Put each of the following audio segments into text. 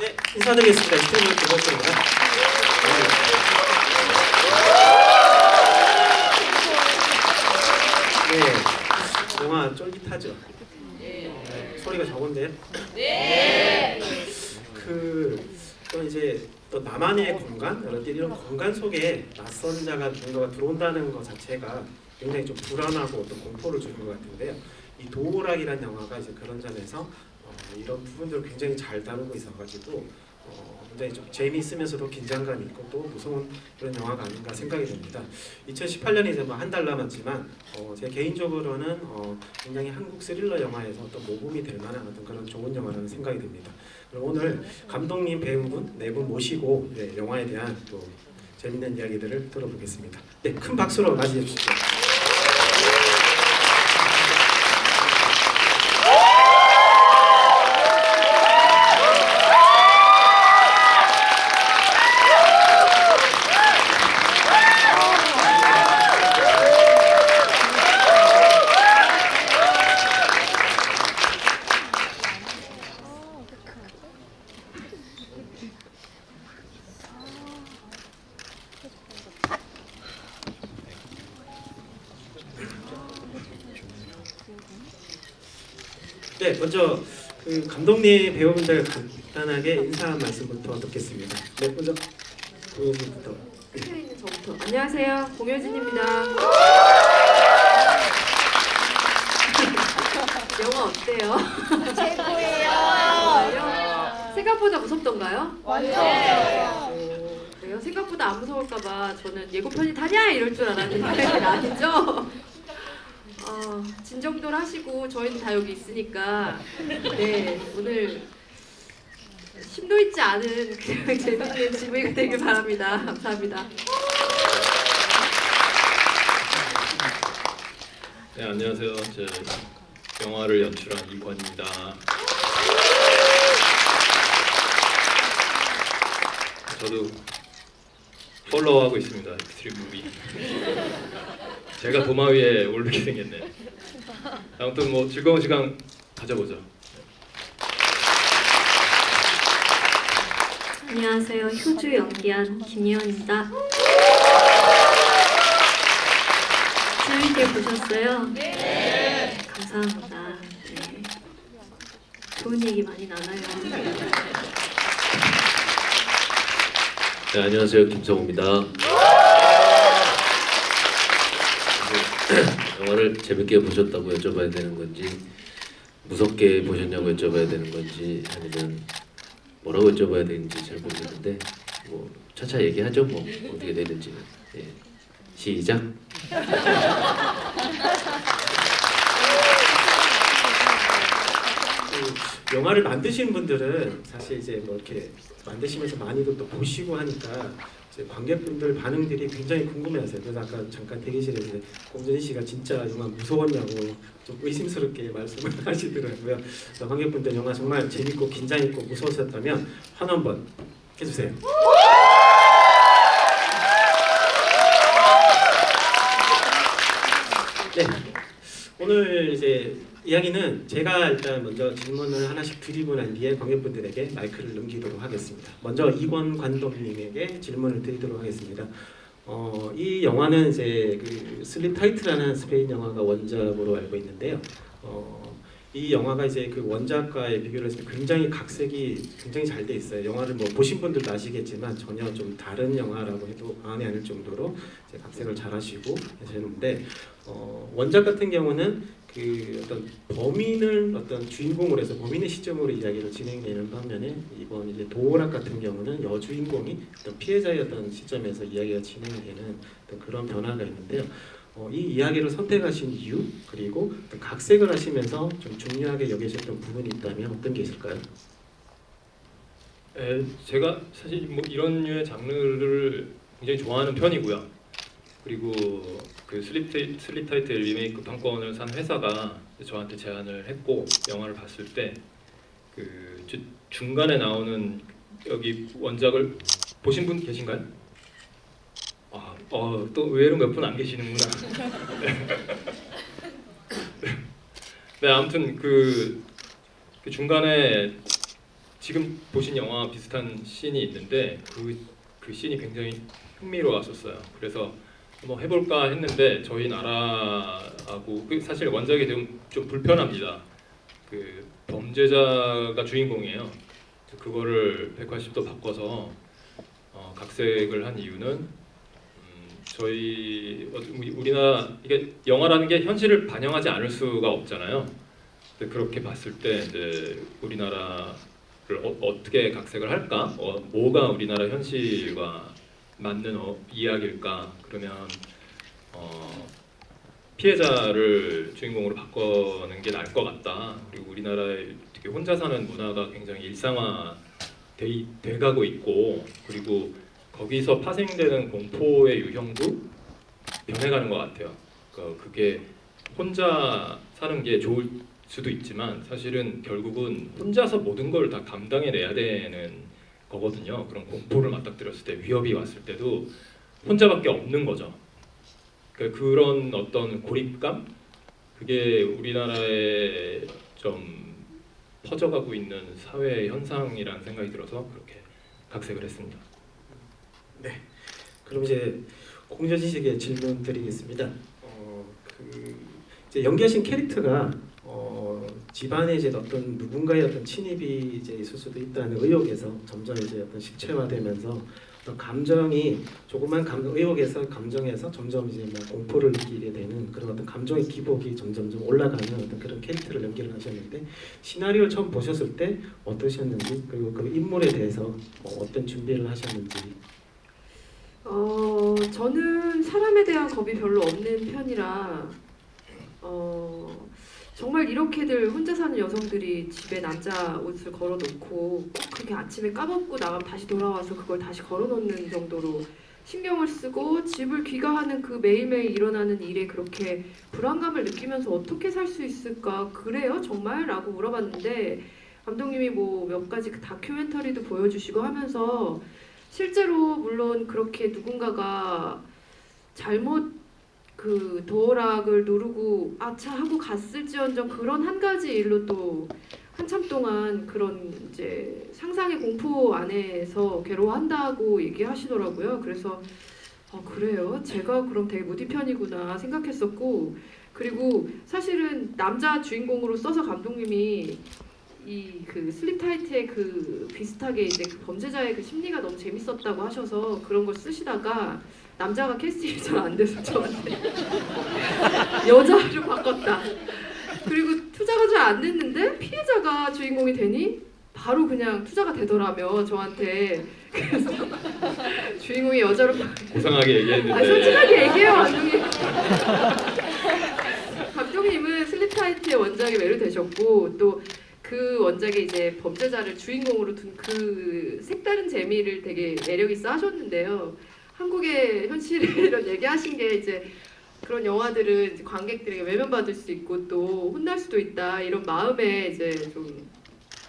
네, 인사드리겠습니다. 이태원 김원수입니다. 네, 영화 쫄깃하죠? 네, 소리가 적은데요? 네. 또 이제 또 나만의 공간, 이런 공간 속에 낯선 자가 누군가가 들어온다는 것 자체가 굉장히 좀 불안하고 어떤 공포를 주는 것 같은데요. 이 도어락이라는 영화가 이제 그런 점에서 이런 부분들을 굉장히 잘 다루고 있어가지고 굉장히 좀 재미있으면서도 긴장감 있고 또 무서운 그런 영화가 아닌가 생각이 됩니다. 2018년이 이제 뭐 한 달 남았지만 제 개인적으로는 굉장히 한국 스릴러 영화에서 또 모범이 될 만한 어떤 그런 좋은 영화라는 생각이 듭니다. 그럼 오늘 감독님, 배우분 네 분 모시고 영화에 대한 또 재밌는 이야기들을 들어보겠습니다. 네, 큰 박수로 맞이해 주시죠. 네, 먼저 감독님, 배우분들 간단하게 인사 말씀부터 듣겠습니다. 네, 먼저 배우분부터. 켜져 있는 저부터. 안녕하세요, 공효진입니다. 영화 어때요? 최고예요. 생각보다 무섭던가요? 완전. 그래요? 생각보다 안 무서울까봐 저는 예고편이 다냐 이럴 줄 알았는데 아니죠? 진정들 하시고 저희는 다 여기 있으니까 네, 오늘 심도 있지 않은 그냥 재밌는 지붕이가 되길 바랍니다. 감사합니다. 네, 안녕하세요. 저 영화를 연출한 이권입니다. 저도 팔로우하고 있습니다. 익스트림 무비. 제가 도마 위에 오르게 생겼네. 아무튼 뭐 즐거운 시간 가져보죠. 안녕하세요. 효주 연기한 김예원입니다. 재밌게 보셨어요? 네. 감사합니다. 네. 좋은 얘기 많이 나눠요. 네, 안녕하세요. 김성우입니다. 영화를 재밌게 보셨다고 여쭤봐야 되는 건지 무섭게 보셨냐고 여쭤봐야 되는 건지 아니면 뭐라고 여쭤봐야 되는지 잘 모르겠는데 뭐 차차 얘기하죠. 뭐 어떻게 되는지는. 예. 시작. 영화를 만드신 분들은 사실 이제 뭐 이렇게 만드시면서 많이도 또 보시고 하니까 이제 관객분들 반응들이 굉장히 궁금해하세요. 그래서 아까 잠깐 대기실에서 공전희 씨가 진짜 영화 무서웠냐고 좀 의심스럽게 말씀을 하시더라고요. 그래서 관객분들 영화 정말 재밌고 긴장 있고 무서우셨다면 환호 한번 해주세요. 네, 오늘 이제 이야기는 제가 일단 먼저 질문을 하나씩 드리고 난 뒤에 관객분들에게 마이크를 넘기도록 하겠습니다. 먼저 이권 감독님에게 질문을 드리도록 하겠습니다. 이 영화는 이제 그 슬립 타이트라는 스페인 영화가 원작으로 알고 있는데요. 이 영화가 이제 그 원작과의 비교를 했을 때 굉장히 각색이 굉장히 잘 돼 있어요. 영화를 뭐 보신 분들도 아시겠지만 전혀 좀 다른 영화라고 해도 과언이 아닐 정도로 이제 각색을 잘 하시고 하시는데 원작 같은 경우는 그 어떤 범인을 어떤 주인공으로 해서 범인의 시점으로 이야기를 진행되는 반면에 이번 이제 도어락 같은 경우는 여주인공이 어떤 피해자의 어떤 시점에서 이야기가 진행되는 어떤 그런 변화가 있는데요. 이 이야기를 선택하신 이유 그리고 어떤 각색을 하시면서 좀 중요하게 여기셨던 부분이 있다면 어떤 게 있을까요? 제가 사실 뭐 이런 류의 장르를 굉장히 좋아하는 편이고요. 그리고 그 슬립 타이틀 리메이크 판권을 산 회사가 저한테 제안을 했고 영화를 봤을 때 그 중간에 나오는 여기 원작을 보신 분 계신가요? 또 의외로 몇 분 안 계시는구나. 네, 아무튼 그 중간에 지금 보신 영화 비슷한 씬이 있는데 그 씬이 굉장히 흥미로웠었어요. 그래서 뭐 해볼까 했는데 저희 나라하고 사실 원작이 좀 불편합니다. 그 범죄자가 주인공이에요. 그거를 180도 바꿔서 각색을 한 이유는 저희 우리나라 이게 영화라는 게 현실을 반영하지 않을 수가 없잖아요. 근데 그렇게 봤을 때 이제 우리나라를 어떻게 각색을 할까? 뭐가 우리나라 현실과 맞는 이야기일까? 그러면 피해자를 주인공으로 바꾸는 게 나을 것 같다. 그리고 우리나라에 특히 혼자 사는 문화가 굉장히 일상화 돼가고 있고, 그리고 거기서 파생되는 공포의 유형도 변해가는 것 같아요. 그게 혼자 사는 게 좋을 수도 있지만 사실은 결국은 혼자서 모든 걸 다 감당해내야 되는 거거든요. 그런 공포를 맞닥뜨렸을 때, 위협이 왔을 때도 혼자밖에 없는 거죠. 그런 어떤 고립감, 그게 우리나라에 좀 퍼져가고 있는 사회 현상이라는 생각이 들어서 그렇게 각색을 했습니다. 그럼 이제 공효진 씨에게 질문 드리겠습니다. 이제 연기하신 캐릭터가 집안에 이제 어떤 누군가의 어떤 침입이 이제 있을 수도 있다는 의혹에서 점점 이제 어떤 실체화되면서 어떤 감정이 조그만 의혹에서 감정에서 점점 이제 뭐 공포를 느끼게 되는 그런 어떤 감정의 기복이 점점 올라가는 어떤 그런 캐릭터를 연기를 하셨는데, 시나리오를 처음 보셨을 때 어떠셨는지, 그리고 그 인물에 대해서 어떤 준비를 하셨는지. 저는 사람에 대한 겁이 별로 없는 편이라 정말 이렇게들 혼자 사는 여성들이 집에 남자 옷을 걸어놓고 꼭 그렇게 아침에 까먹고 나가면 다시 돌아와서 그걸 다시 걸어놓는 정도로 신경을 쓰고 집을 귀가하는 그 매일매일 일어나는 일에 그렇게 불안감을 느끼면서 어떻게 살 수 있을까? 그래요? 정말? 라고 물어봤는데 감독님이 뭐 몇 가지 그 다큐멘터리도 보여주시고 하면서 실제로 물론 그렇게 누군가가 잘못 그 도어락을 누르고 아차 하고 갔을지언정 그런 한 가지 일로 또 한참 동안 그런 이제 상상의 공포 안에서 괴로워한다고 얘기하시더라고요. 그래서 그래요? 제가 그럼 되게 무디 편이구나 생각했었고, 그리고 사실은 남자 주인공으로 써서 감독님이 이 그 슬립 타이트의 그 비슷하게 이제 그 범죄자의 그 심리가 너무 재밌었다고 하셔서 그런 걸 쓰시다가 남자가 캐스팅이 잘 안 돼서 저한테 여자로 바꿨다. 그리고 투자가 잘 안 됐는데 피해자가 주인공이 되니 바로 그냥 투자가 되더라며 저한테. 그래서 주인공이 여자로 고상하게 얘기했는데 솔직하게 얘기해요 감독님. 감독님은 슬립 타이트의 원작에 매료되셨고 또 그 원작에 이제 범죄자를 주인공으로 둔 그 색다른 재미를 되게 매력 있어 하셨는데요. 한국의 현실을 얘기하신 게 이제 그런 영화들은 이제 관객들에게 외면받을 수 있고 또 혼날 수도 있다 이런 마음에 이제 좀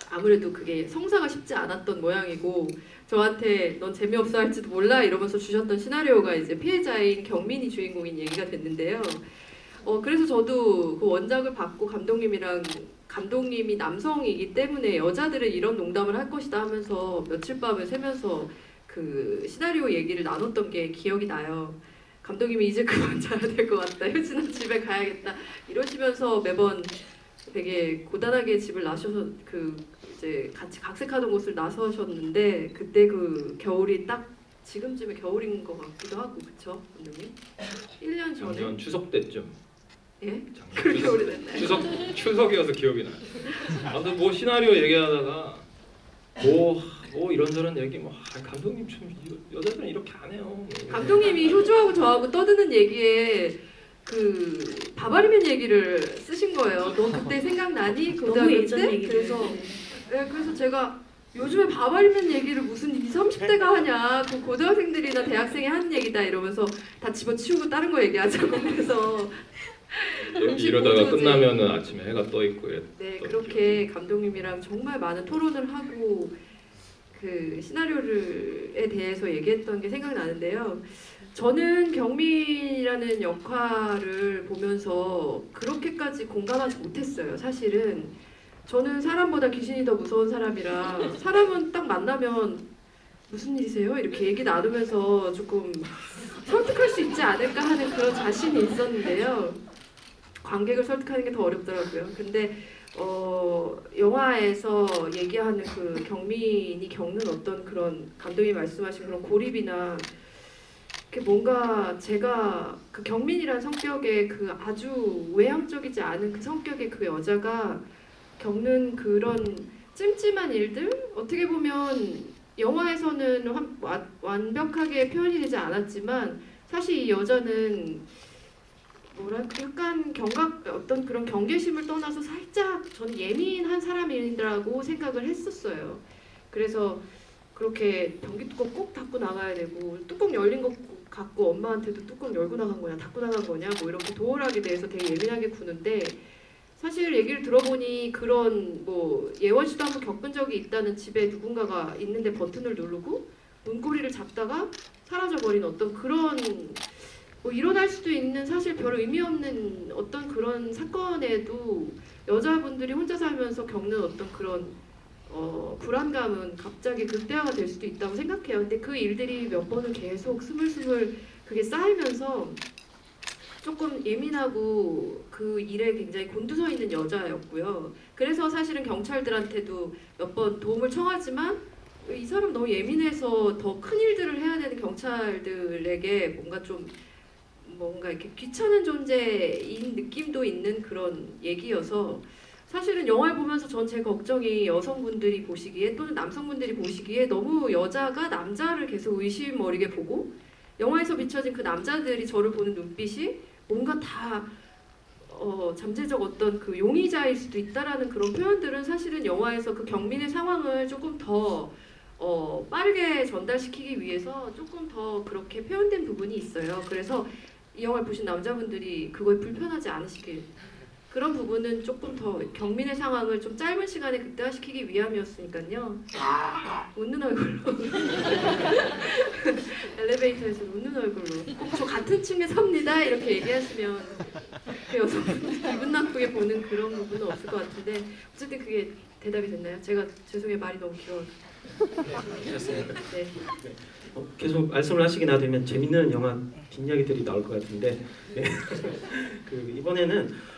아무래도 그게 성사가 쉽지 않았던 모양이고, 저한테 넌 재미없어 할지도 몰라 이러면서 주셨던 시나리오가 이제 피해자인 경민이 주인공인 얘기가 됐는데요. 그래서 저도 그 원작을 받고 감독님이 남성이기 때문에 여자들은 이런 농담을 할 것이다 하면서 며칠 밤을 새면서 그 시나리오 얘기를 나눴던 게 기억이 나요. 감독님이 이제 그만 자야 될 것 같다. 효진아 집에 가야겠다. 이러시면서 매번 되게 고단하게 집을 나셔서 그 이제 같이 각색하던 곳을 나서셨는데 그때 그 겨울이 딱 지금쯤에 겨울인 것 같기도 하고 그쵸 감독님? 1년 전에? 작년 추석 때쯤. 예? 작년 그렇게 오래됐나요? 추석이어서 기억이 나요. 아무튼 뭐 시나리오 얘기하다가 뭐 이런저런 얘기 감독님 좀 여자들은 이렇게 안 해요. 뭐. 감독님이 효주하고 저하고 떠드는 얘기에 그 바바리맨 얘기를 쓰신 거예요. 너 그때 생각나니? 너무 고등학교 예전 때? 얘기를. 그래서 제가 요즘에 바바리맨 얘기를 무슨 20, 30대가 하냐, 그 고등학생들이나 대학생이 하는 얘기다 이러면서 다 집어치우고 다른 거 얘기하자고 그래서 이러다가 끝나면은 아침에 해가 떠 있고 네, 그렇게 감독님이랑 정말 많은 토론을 하고 그 시나리오에 대해서 얘기했던 게 생각나는데요. 저는 경민이라는 역할을 보면서 그렇게까지 공감하지 못했어요. 사실은 저는 사람보다 귀신이 더 무서운 사람이라 사람은 딱 만나면 무슨 일이세요? 이렇게 얘기 나누면서 조금 설득할 수 있지 않을까 하는 그런 자신이 있었는데요. 관객을 설득하는 게 더 어렵더라고요. 근데 영화에서 얘기하는 그 경민이 겪는 어떤 그런 감독이 말씀하신 그런 고립이나 뭔가 제가 그 경민이란 성격의 그 아주 외향적이지 않은 그 성격의 그 여자가 겪는 그런 찜찜한 일들 어떻게 보면 영화에서는 완벽하게 표현이 되지 않았지만 사실 이 여자는 뭐랄까 약간 어떤 그런 경계심을 떠나서 살짝 저는 예민한 사람이라고 생각을 했었어요. 그래서 그렇게 변기 뚜껑 꼭 닫고 나가야 되고 뚜껑 열린 거 갖고 엄마한테도 뚜껑 열고 나간 거냐 닫고 나간 거냐 뭐 이렇게 도어락에 대해서 되게 예민하게 구는데 사실 얘기를 들어보니 그런 뭐 예원 씨도 한번 겪은 적이 있다는 집에 누군가가 있는데 버튼을 누르고 문고리를 잡다가 사라져버린 어떤 그런 뭐 일어날 수도 있는 사실 별 의미 없는 어떤 그런 사건에도 여자분들이 혼자 살면서 겪는 어떤 그런 불안감은 갑자기 극대화가 될 수도 있다고 생각해요. 근데 그 일들이 몇 번을 계속 스물스물 그게 쌓이면서 조금 예민하고 그 일에 굉장히 곤두서 있는 여자였고요. 그래서 사실은 경찰들한테도 몇 번 도움을 청하지만 이 사람 너무 예민해서 더 큰 일들을 해야 되는 경찰들에게 뭔가 이렇게 귀찮은 존재인 느낌도 있는 그런 얘기여서 사실은 영화를 보면서 전 제 걱정이 여성분들이 보시기에 또는 남성분들이 보시기에 너무 여자가 남자를 계속 의심 어리게 보고 영화에서 비춰진 그 남자들이 저를 보는 눈빛이 뭔가 다 잠재적 어떤 그 용의자일 수도 있다라는 그런 표현들은 사실은 영화에서 그 경민의 상황을 조금 더 빠르게 전달시키기 위해서 조금 더 그렇게 표현된 부분이 있어요. 그래서 이 영화를 보신 남자분들이 그거에 불편하지 않으시길 그런 부분은 조금 더 경민의 상황을 좀 짧은 시간에 극대화시키기 위함이었으니까요. 웃는 얼굴로 엘리베이터에서 웃는 얼굴로 꼭 저 같은 층에 삽니다 이렇게 얘기하시면 그 여성분들 기분 나쁘게 보는 그런 부분은 없을 것 같은데 어쨌든 그게 대답이 됐나요? 제가 죄송해요 말이 너무 길어요. 네. 계속 말씀을 하시게 놔두면 재밌는 영화 뒷이야기들이 나올 것 같은데 네. 그 이번에는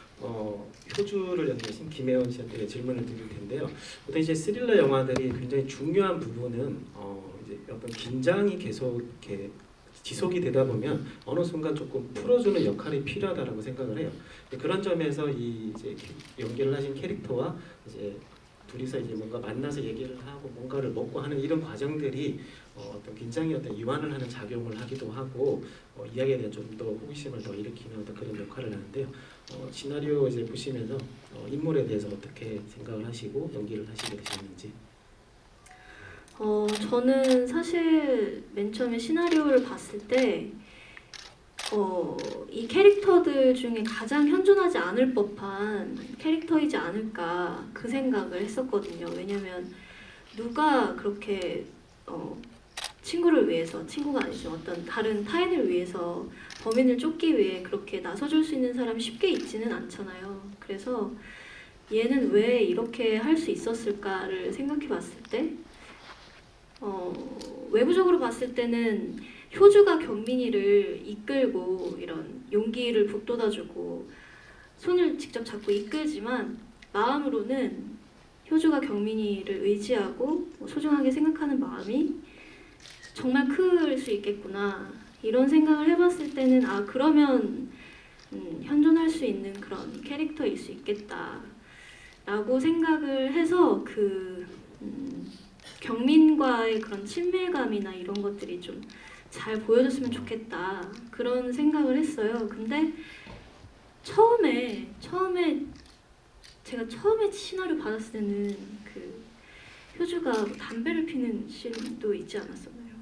효주를 연기하신 김혜원 씨한테 질문을 드릴 텐데요. 보통 이제 스릴러 영화들이 굉장히 중요한 부분은 이제 어떤 긴장이 계속 이렇게 지속이 되다 보면 어느 순간 조금 풀어주는 역할이 필요하다라고 생각을 해요. 그런 점에서 이 이제 연기를 하신 캐릭터와 이제 둘이서 이제 뭔가 만나서 얘기를 하고 뭔가를 먹고 하는 이런 과정들이 어떤 긴장이 어떤 이완을 하는 작용을 하기도 하고 이야기에 대한 좀 더 호기심을 더 일으키는 어떤 그런 역할을 하는데요. 시나리오 이제 보시면서 인물에 대해서 어떻게 생각을 하시고 연기를 하시게 되셨는지. 저는 사실 맨 처음에 시나리오를 봤을 때 이 캐릭터들 중에 가장 현존하지 않을 법한 캐릭터이지 않을까 그 생각을 했었거든요. 왜냐면 누가 그렇게 친구를 위해서, 친구가 아니지만 어떤 다른 타인을 위해서 범인을 쫓기 위해 그렇게 나서줄 수 있는 사람이 쉽게 있지는 않잖아요. 그래서 얘는 왜 이렇게 할 수 있었을까를 생각해 봤을 때 외부적으로 봤을 때는 효주가 경민이를 이끌고 이런 용기를 북돋아주고 손을 직접 잡고 이끌지만 마음으로는 효주가 경민이를 의지하고 소중하게 생각하는 마음이 정말 클 수 있겠구나 이런 생각을 해봤을 때는 그러면 현존할 수 있는 그런 캐릭터일 수 있겠다 라고 생각을 해서 경민과의 그런 친밀감이나 이런 것들이 좀 잘 보여줬으면 좋겠다 그런 생각을 했어요. 근데 제가 처음에 시나리오 받았을 때는 그 효주가 담배를 피는 씬도 있지 않았었나요?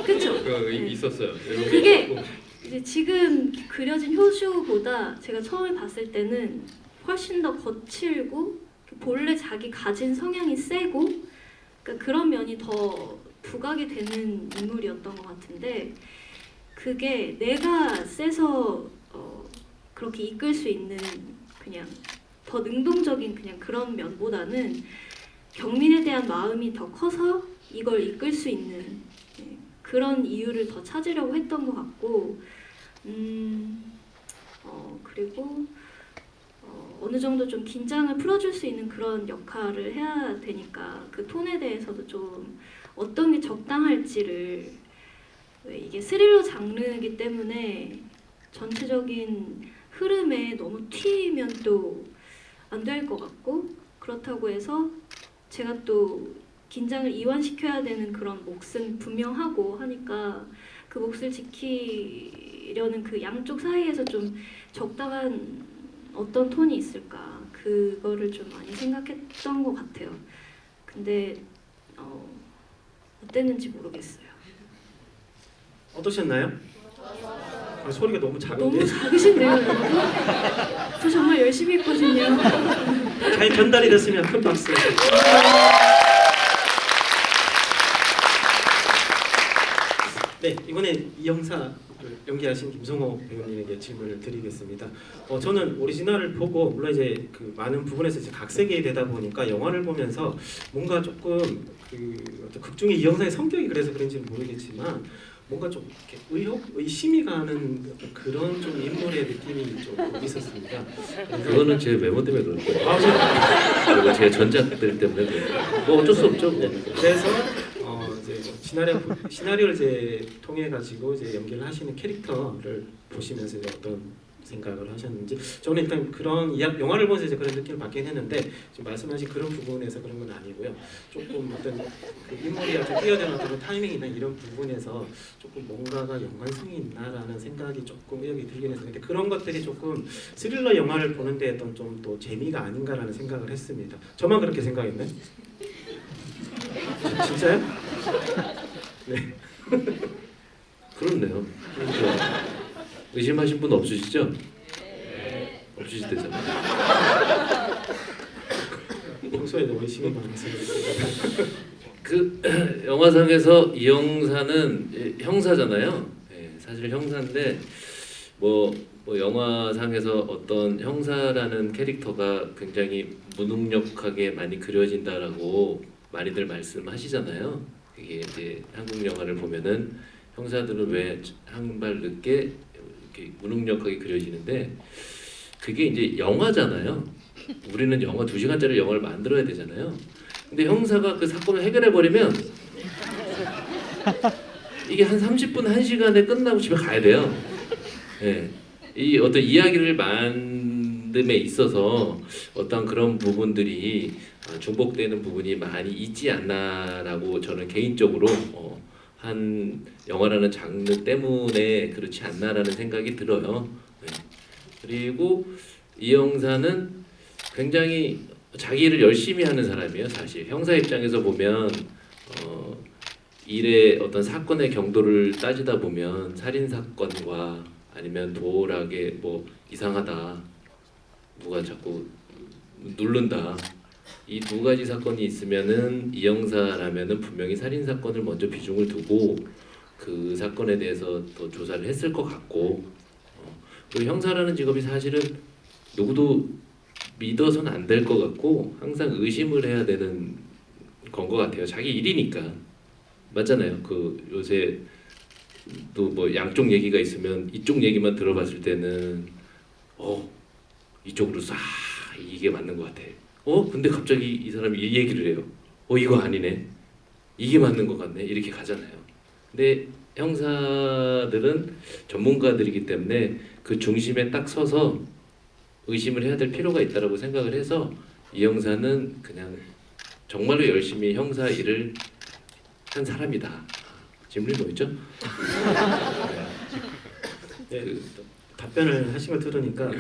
그렇죠? 네. 있었어요. 그게 이제 지금 그려진 효주보다 제가 처음에 봤을 때는 훨씬 더 거칠고 본래 자기 가진 성향이 세고 그러니까 그런 면이 더 부각이 되는 인물이었던 것 같은데 그게 내가 세서 그렇게 이끌 수 있는 그냥 더 능동적인 그냥 그런 면보다는 경민에 대한 마음이 더 커서 이걸 이끌 수 있는 그런 이유를 더 찾으려고 했던 것 같고 그리고 어느 정도 좀 긴장을 풀어줄 수 있는 그런 역할을 해야 되니까 그 톤에 대해서도 좀 어떤 게 적당할지를 왜 이게 스릴러 장르이기 때문에 전체적인 흐름에 너무 튀면 또 안 될 것 같고 그렇다고 해서 제가 또 긴장을 이완시켜야 되는 그런 몫은 분명하고 하니까 그 몫을 지키려는 그 양쪽 사이에서 좀 적당한 어떤 톤이 있을까 그거를 좀 많이 생각했던 것 같아요. 근데 어땠는지 모르겠어요. 어떠셨나요? 소리가 너무 작은데 너무 작으신데요, 여러분? 저 정말 열심히 했거든요. 잘 전달이 됐으면 큰 박수. 네, 이번엔 이 영사를 연기하신 김성호 배우님에게 질문을 드리겠습니다. 저는 오리지널을 보고 물론 이제 그 많은 부분에서 이제 각색이 되다 보니까 영화를 보면서 뭔가 조금 그 어떤 극 중에 이 영사의 성격이 그래서 그런지는 모르겠지만 뭔가 좀 이렇게 의심이 가는 그런 좀 인물의 느낌이 좀 있었습니다. 그거는 제 외모 때문에 그런 거예요. 아, 그리고 제 전작들 때문에 그런 거예요. 뭐 어쩔 수 없죠. 뭐. 그래서 이제 시나리오를 이제 통해 가지고 이제 연기를 하시는 캐릭터를 보시면서 이제 어떤 생각을 하셨는지 저는 일단 그런 영화를 보면서 이제 그런 느낌을 받긴 했는데 지금 말씀하신 그런 부분에서 그런 건 아니고요. 조금 어떤 그 인물이 좀 뛰어드는 어떤 타이밍이나 이런 부분에서 조금 뭔가가 연관성이 있나라는 생각이 조금 여기 들긴 했는데 그런 것들이 조금 스릴러 영화를 보는데 어떤 좀 또 재미가 아닌가라는 생각을 했습니다. 저만 그렇게 생각했나요? 진짜요? 네. 그렇네요. 그러니까 의심하신 분 없으시죠? 없으시대잖아요. 평소에 너무 의심이 많아서 그 영화상에서 이 형사는 형사잖아요. 예, 사실 형사인데 뭐 영화상에서 어떤 형사라는 캐릭터가 굉장히 무능력하게 많이 그려진다라고 많이들 말씀하시잖아요. 이게 이제 한국 영화를 보면은 형사들은 왜 한 발 늦게 이렇게 무능력하게 그려지는데 그게 이제 영화잖아요. 우리는 영화 2시간짜리 영화를 만들어야 되잖아요. 근데 형사가 그 사건을 해결해 버리면 이게 한 30분 1시간에 끝나고 집에 가야 돼요. 예. 이 어떤 이야기를 만듦에 있어서 어떤 그런 부분들이 중복되는 부분이 많이 있지 않나라고 저는 개인적으로 한 영화라는 장르 때문에 그렇지 않나라는 생각이 들어요. 네. 그리고 이 형사는 굉장히 자기 일을 열심히 하는 사람이에요. 사실 형사 입장에서 보면 일의 어떤 사건의 경도를 따지다 보면 살인 사건과 아니면 도or하게 뭐 이상하다, 누가 자꾸 누른다. 이 두 가지 사건이 있으면은 이 형사라면은 분명히 살인 사건을 먼저 비중을 두고 그 사건에 대해서 더 조사를 했을 것 같고 그리고 형사라는 직업이 사실은 누구도 믿어서는 안 될 것 같고 항상 의심을 해야 되는 건 것 같아요. 자기 일이니까 맞잖아요. 그 요새 또 뭐 양쪽 얘기가 있으면 이쪽 얘기만 들어봤을 때는 이쪽으로 싹 이게 맞는 것 같아. 근데 갑자기 이 사람이 이 얘기를 해요. 이거 아니네. 이게 맞는 것 같네. 이렇게 가잖아요. 근데 형사들은 전문가들이기 때문에 그 중심에 딱 서서 의심을 해야 될 필요가 있다라고 생각을 해서 이 형사는 그냥 정말로 열심히 형사 일을 한 사람이다. 질문이 뭐였죠? 네, 답변을 하신 걸 들으니까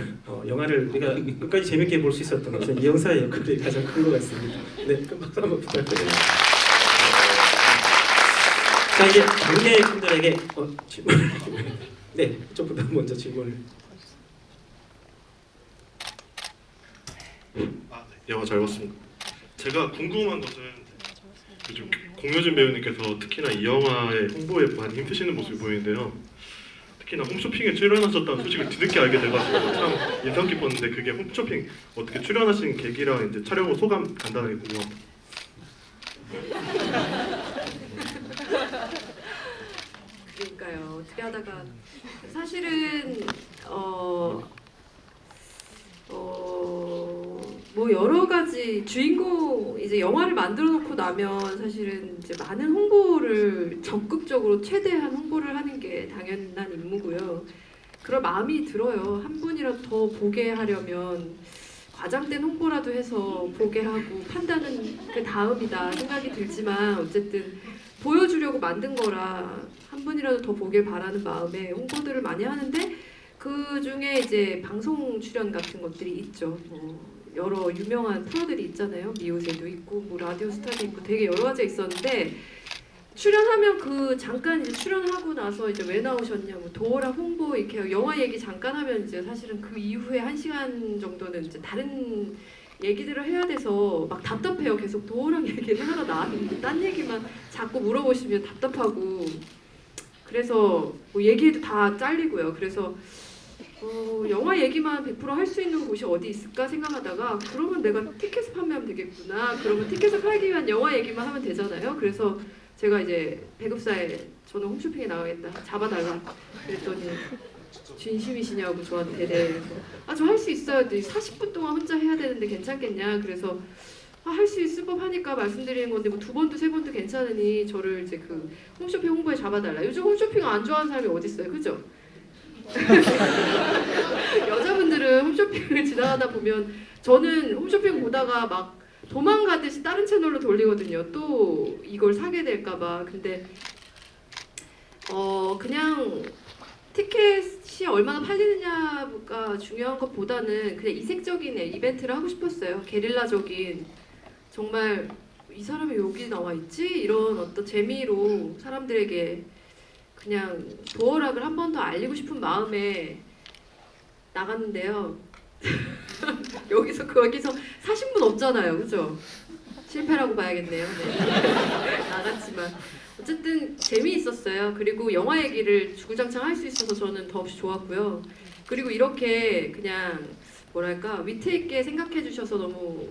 영화를 우리가 끝까지 재밌게 볼 수 있었던 것은 이 형사의 역할이 가장 큰 것 같습니다. 네, 큰 박수 한번 부탁드립니다. 자 이제 관객분들에게 질문을 네, 이쪽부터 먼저 질문을. 네, 영화 잘 봤습니다. 제가 궁금한 것은 요즘 공효진 배우님께서 특히나 이 영화의 홍보에 많이 힘쓰시는 모습이 보이는데요. 특히나 홈쇼핑에 출연하셨다는 소식을 뒤늦게 알게 돼가지고 참 인상 깊었는데 그게 홈쇼핑 어떻게 출연하신 계기랑 이제 촬영 후 소감 간단하게 궁금합니다. 그러니까요. 어떻게 하다가 사실은 뭐 여러 가지 주인공 이제 영화를 만들어 놓고 나면 사실은 이제 많은 홍보를 적극적으로 최대한 홍보를 하는 게 당연한 임무고요. 그런 마음이 들어요. 한 분이라도 더 보게 하려면 과장된 홍보라도 해서 보게 하고 판단은 그 다음이다 생각이 들지만 어쨌든 보여주려고 만든 거라 한 분이라도 더 보길 바라는 마음에 홍보들을 많이 하는데 그 중에 이제 방송 출연 같은 것들이 있죠. 여러 유명한 프로들이 있잖아요. 미우새도 있고 뭐 라디오스타도 있고 되게 여러 가지 있었는데 출연하면 그 잠깐 이제 출연하고 나서 이제 왜 나오셨냐 뭐 도어라 홍보 이렇게 영화 얘기 잠깐 하면 이제 사실은 그 이후에 1시간 정도는 이제 다른 얘기들을 해야 돼서 막 답답해요. 계속 도어랑 얘기를 하러 나왔는데 딴 얘기만 자꾸 물어보시면 답답하고 그래서 뭐 얘기해도 다 잘리고요. 그래서 영화 얘기만 100% 할 수 있는 곳이 어디 있을까 생각하다가 그러면 내가 티켓을 판매하면 되겠구나. 그러면 티켓을 팔기 위한 영화 얘기만 하면 되잖아요. 그래서 제가 이제 배급사에 저는 홈쇼핑에 나가겠다. 잡아달라. 그랬더니 진심이시냐고 저한테 그래서 저 할 수 있어요. 40분 동안 혼자 해야 되는데 괜찮겠냐. 그래서 할 수 있을 법 하니까 말씀드리는 건데 뭐 2번도 3번도 괜찮으니 저를 이제 그 홈쇼핑 홍보에 잡아달라. 요즘 홈쇼핑 안 좋아하는 사람이 어디 있어요, 그죠? 여자분들은 홈쇼핑을 지나가다 보면 저는 홈쇼핑 보다가 막 도망가듯이 다른 채널로 돌리거든요. 또 이걸 사게 될까봐. 근데 그냥 티켓이 얼마나 팔리느냐가 중요한 것보다는 그냥 이색적인 이벤트를 하고 싶었어요. 게릴라적인 정말 이 사람이 여기 나와 있지? 이런 어떤 재미로 사람들에게 그냥 도어락을 한 번 더 알리고 싶은 마음에 나갔는데요. 거기서 사신 분 없잖아요, 그죠? 실패라고 봐야겠네요. 네. 나갔지만 어쨌든 재미있었어요. 그리고 영화 얘기를 주구장창 할 수 있어서 저는 더없이 좋았고요. 그리고 이렇게 그냥 뭐랄까 위트 있게 생각해 주셔서 너무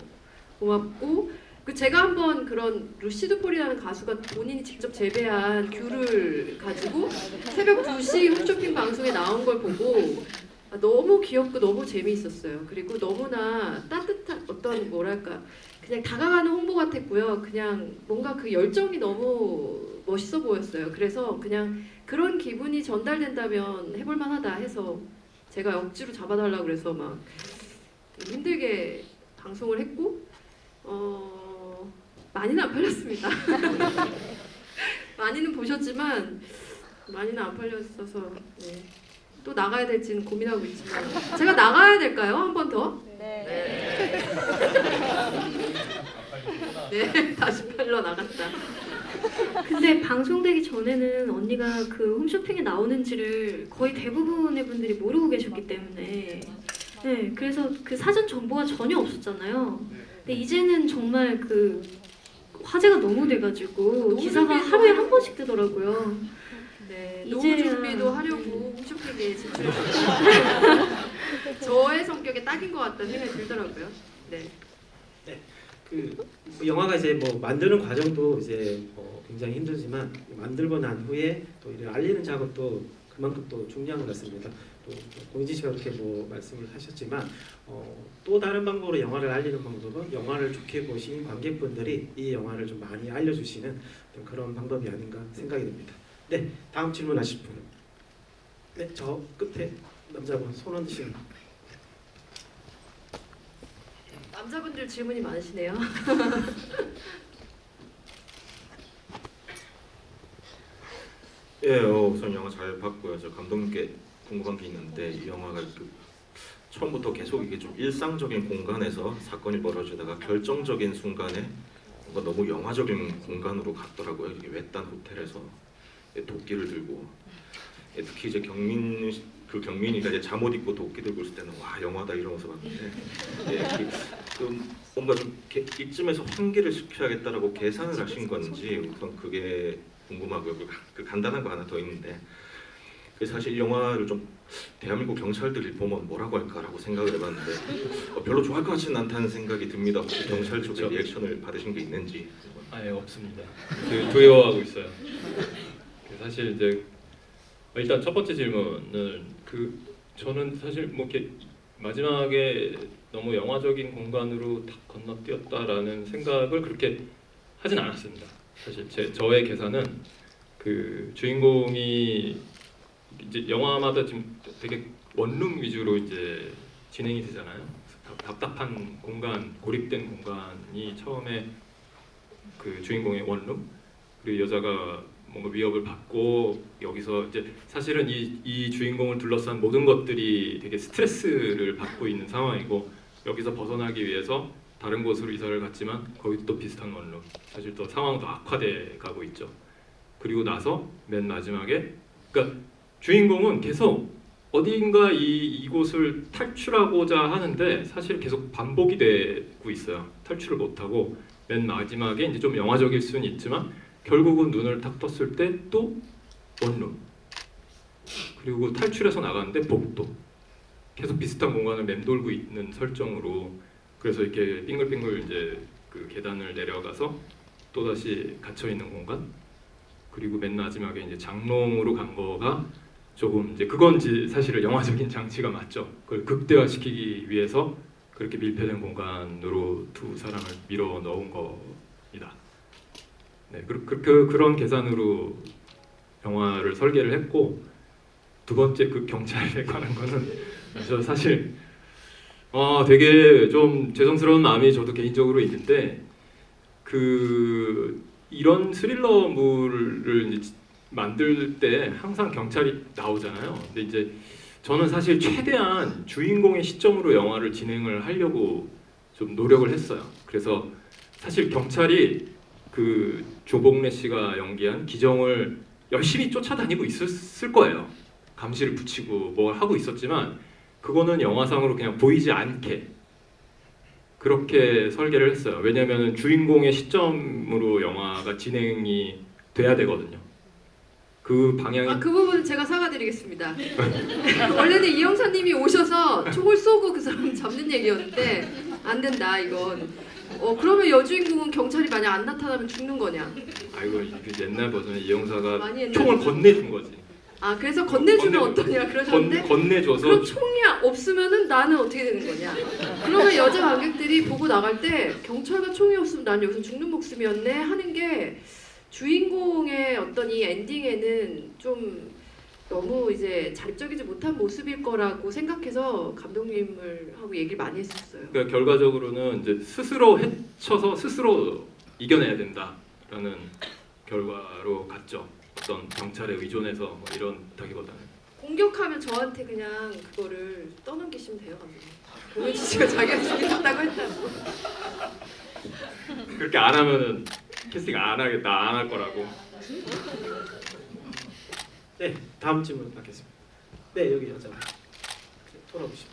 고맙고 제가 한번 그런 루시드 폴이라는 가수가 본인이 직접 재배한 귤을 가지고 새벽 2시 홈쇼핑 방송에 나온 걸 보고 너무 귀엽고 너무 재미있었어요. 그리고 너무나 따뜻한 어떤 뭐랄까 그냥 다가가는 홍보 같았고요. 그냥 뭔가 그 열정이 너무 멋있어 보였어요. 그래서 그냥 그런 기분이 전달된다면 해볼만하다 해서 제가 억지로 잡아달라고 그래서 막 힘들게 방송을 했고 많이는 안 팔렸습니다. 많이는 보셨지만 많이는 안 팔렸어서 네. 또 나가야 될지는 고민하고 있지만 제가 나가야 될까요? 한 번 더? 네. 네, 다시 팔러 나갔다. 근데 방송되기 전에는 언니가 그 홈쇼핑에 나오는지를 거의 대부분의 분들이 모르고 계셨기 때문에 네, 그래서 그 사전 정보가 전혀 없었잖아요. 근데 이제는 정말 그 화제가 너무 돼가지고 기사가 하루에 한 번씩 뜨더라고요. 네, 이제야- 노후 준비도 하려고 홈쇼핑에 진출했어요. 저의 성격에 딱인 것 같다는 생각이 들더라고요. 네. 그 영화가 이제 뭐 만드는 과정도 이제 굉장히 힘들지만 만들고 난 후에 또 이를 알리는 작업도 그만큼 또 중요한 것 같습니다. 또 공진 씨가 그렇게 뭐 말씀을 하셨지만 또 다른 방법으로 영화를 알리는 방법은 영화를 좋게 보신 관객분들이 이 영화를 좀 많이 알려주시는 그런 방법이 아닌가 생각이 듭니다. 네, 다음 질문하실 분. 네, 저 끝에 남자분 손 흔드시는. 남자분들 질문이 많으시네요. 예, 우선 영화 잘 봤고요. 저 감독님께 궁금한 게 있는데 이 영화가 처음부터 계속 이게 좀 일상적인 공간에서 사건이 벌어지다가 결정적인 순간에 뭔가 너무 영화적인 공간으로 갔더라고요. 이게 외딴 호텔에서 도끼를 들고 특히 이제 경민이가 이제 잠옷 입고 도끼 들고 있을 때는 와 영화다 이러면서 봤는데 뭔가 좀 이쯤에서 환기를 시켜야겠다라고 계산을 하신 건지 우선 그게 궁금하고요. 그 간단한 거 하나 더 있는데 그래서 사실 이 영화를 좀 대한민국 경찰들이 보면 뭐라고 할까라고 생각을 해봤는데 별로 좋아할 것 같지는 않다는 생각이 듭니다. 혹시 경찰 쪽에 그렇죠. 리액션을 받으신 게 있는지. 아예 없습니다. 두려워하고 있어요. 사실 이제 일단 첫 번째 질문은 저는 사실 뭐 이렇게 마지막에 너무 영화적인 공간으로 딱 건너뛰었다라는 생각을 그렇게 하진 않았습니다. 사실 저의 계산은 그 주인공이 이제 영화마다 지금 되게 원룸 위주로 이제 진행이 되잖아요. 답답한 공간, 고립된 공간이 처음에 그 주인공의 원룸, 그리고 여자가 뭔가 위협을 받고 여기서 이제 사실은 이 주인공을 둘러싼 모든 것들이 되게 스트레스를 받고 있는 상황이고 여기서 벗어나기 위해서 다른 곳으로 이사를 갔지만 거기도 또 비슷한 원룸, 사실 또 상황도 악화돼 가고 있죠. 그리고 나서 맨 마지막에 그러니까 주인공은 계속 어딘가 이곳을 탈출하고자 하는데 사실 계속 반복이 되고 있어요. 탈출을 못하고 맨 마지막에 이제 좀 영화적일 수는 있지만 결국은 눈을 딱 떴을 때 또 원룸, 그리고 탈출해서 나가는데 복도, 계속 비슷한 공간을 맴돌고 있는 설정으로, 그래서 이렇게 빙글빙글 이제 그 계단을 내려가서 또 다시 갇혀 있는 공간, 그리고 맨 마지막에 이제 장롱으로 간 거가 조금 이제 그건 사실은 영화적인 장치가 맞죠. 그걸 극대화시키기 위해서 그렇게 밀폐된 공간으로 두 사람을 밀어 넣은 겁니다. 네, 그런 계산으로 영화를 설계를 했고, 두 번째 그 경찰에 관한 거는 저 사실 되게 좀 죄송스러운 마음이 저도 개인적으로 있는데 이런 스릴러물을 이제 만들 때 항상 경찰이 나오잖아요. 근데 이제 저는 사실 최대한 주인공의 시점으로 영화를 진행을 하려고 좀 노력을 했어요. 그래서 사실 경찰이 그 조봉래 씨가 연기한 기정을 열심히 쫓아다니고 있었을 거예요. 감시를 붙이고 뭘 하고 있었지만 그거는 영화상으로 그냥 보이지 않게 그렇게 설계를 했어요. 왜냐하면 주인공의 시점으로 영화가 진행이 돼야 되거든요. 그 방향이 그 부분은 제가 사과드리겠습니다. 원래는 이영사님이 오셔서 총을 쏘고 그 사람 잡는 얘기였는데 안 된다 이건. 그러면 여주인공은 경찰이 만약 안 나타나면 죽는 거냐? 이거 그 옛날 버전에 이영사가 많이 옛날 총을 건네준 거지. 그래서 건네주면 어떠냐 그러셨는데 건네줘서 그럼 총이 없으면은 나는 어떻게 되는 거냐? 그러면 여자 관객들이 보고 나갈 때 경찰과 총이 없으면 난 여기서 죽는 목숨이었네 하는 게 주인공의 어떤 이 엔딩에는 좀 너무 이제 자립적이지 못한 모습일 거라고 생각해서 감독님을 하고 얘기를 많이 했었어요. 그러니까 결과적으로는 이제 스스로 해쳐서 스스로 이겨내야 된다라는 결과로 갔죠. 어떤 경찰에 의존해서 뭐 이런다기보다는. 공격하면 저한테 그냥 그거를 떠넘기시면 돼요, 감독님. 고은지 씨가 자기가 죽였다고 했다고. 그렇게 안 하면은 캐스팅 안 하겠다, 안 할 거라고. 네, 다음 질문 받겠습니다. 네, 여기 여자 돌아보시죠.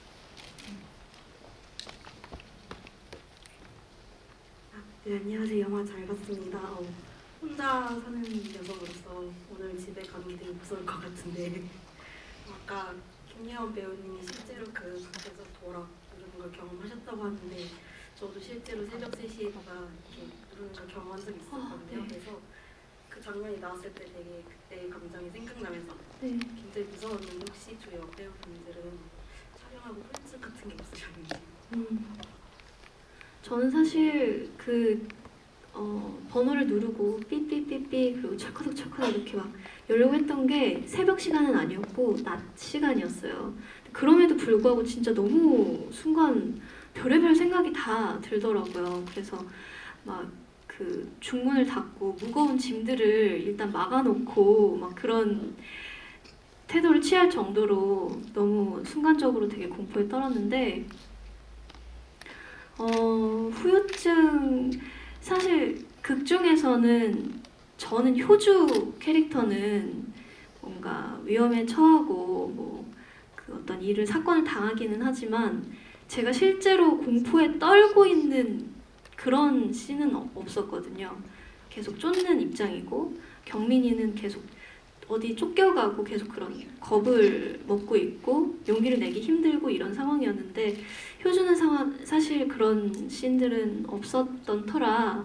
네, 안녕하세요. 영화 잘 봤습니다. 혼자 사는 여성으로서 오늘 집에 가는 게 되게 무서울 것 같은데 아까 김예원 배우님이 실제로 그 밖에서 돌아 누르는 걸 경험하셨다고 하는데 저도 실제로 새벽 3시에다가 이렇게 누르는 걸 경험한 적이 있었거든요. 네. 그래서 그 장면이 나왔을 때 되게 그때의 감정이 생각나면서 네. 굉장히 무서웠는데 혹시 저희 배우분들은 촬영하고 후유증 같은 게 없으셨는지? 저는 사실 번호를 누르고 삐삐삐삐 그리고 철커덕 이렇게 막 열려고 했던 게 새벽 시간은 아니었고 낮 시간이었어요. 그럼에도 불구하고 진짜 너무 순간 별의별 생각이 다 들더라고요. 그래서 막 그 중문을 닫고 무거운 짐들을 일단 막아놓고 막 그런 태도를 취할 정도로 너무 순간적으로 되게 공포에 떨었는데 후유증 사실 극 중에서는 저는 효주 캐릭터는 뭔가 위험에 처하고 뭐 그 어떤 일을 사건을 당하기는 하지만 제가 실제로 공포에 떨고 있는 그런 씬은 없었거든요. 계속 쫓는 입장이고 경민이는 계속 어디 쫓겨가고 계속 그런 겁을 먹고 있고 용기를 내기 힘들고 이런 상황이었는데 효주는 사실 그런 씬들은 없었던 터라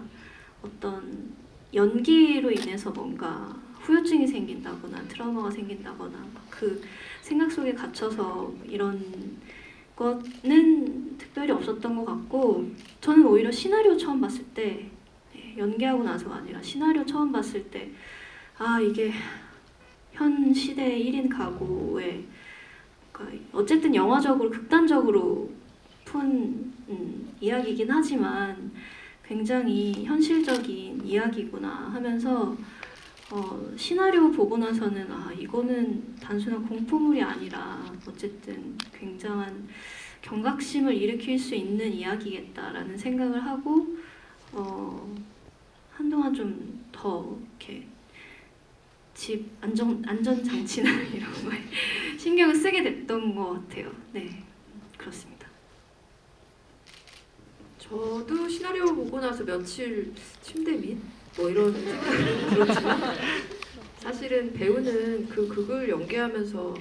어떤 연기로 인해서 뭔가 후유증이 생긴다거나 트라우마가 생긴다거나 그 생각 속에 갇혀서 이런 거는 특별히 없었던 것 같고 저는 오히려 시나리오 처음 봤을 때 연기하고 나서가 아니라 시나리오 처음 봤을 때 아 이게 현 시대의 1인 가구의 그러니까 어쨌든 영화적으로 극단적으로 푼 이야기이긴 하지만 굉장히 현실적인 이야기구나 하면서 시나리오 보고 나서는 아 이거는 단순한 공포물이 아니라 어쨌든 굉장한 경각심을 일으킬 수 있는 이야기겠다라는 생각을 하고 한동안 좀 더 이렇게 집 안전 장치나 이런 거에 신경을 쓰게 됐던 것 같아요. 네, 그렇습니다. 저도 시나리오 보고 나서 며칠 침대 밑 뭐 이런 생각이 들었지만 사실은 배우는 그 극을 연기하면서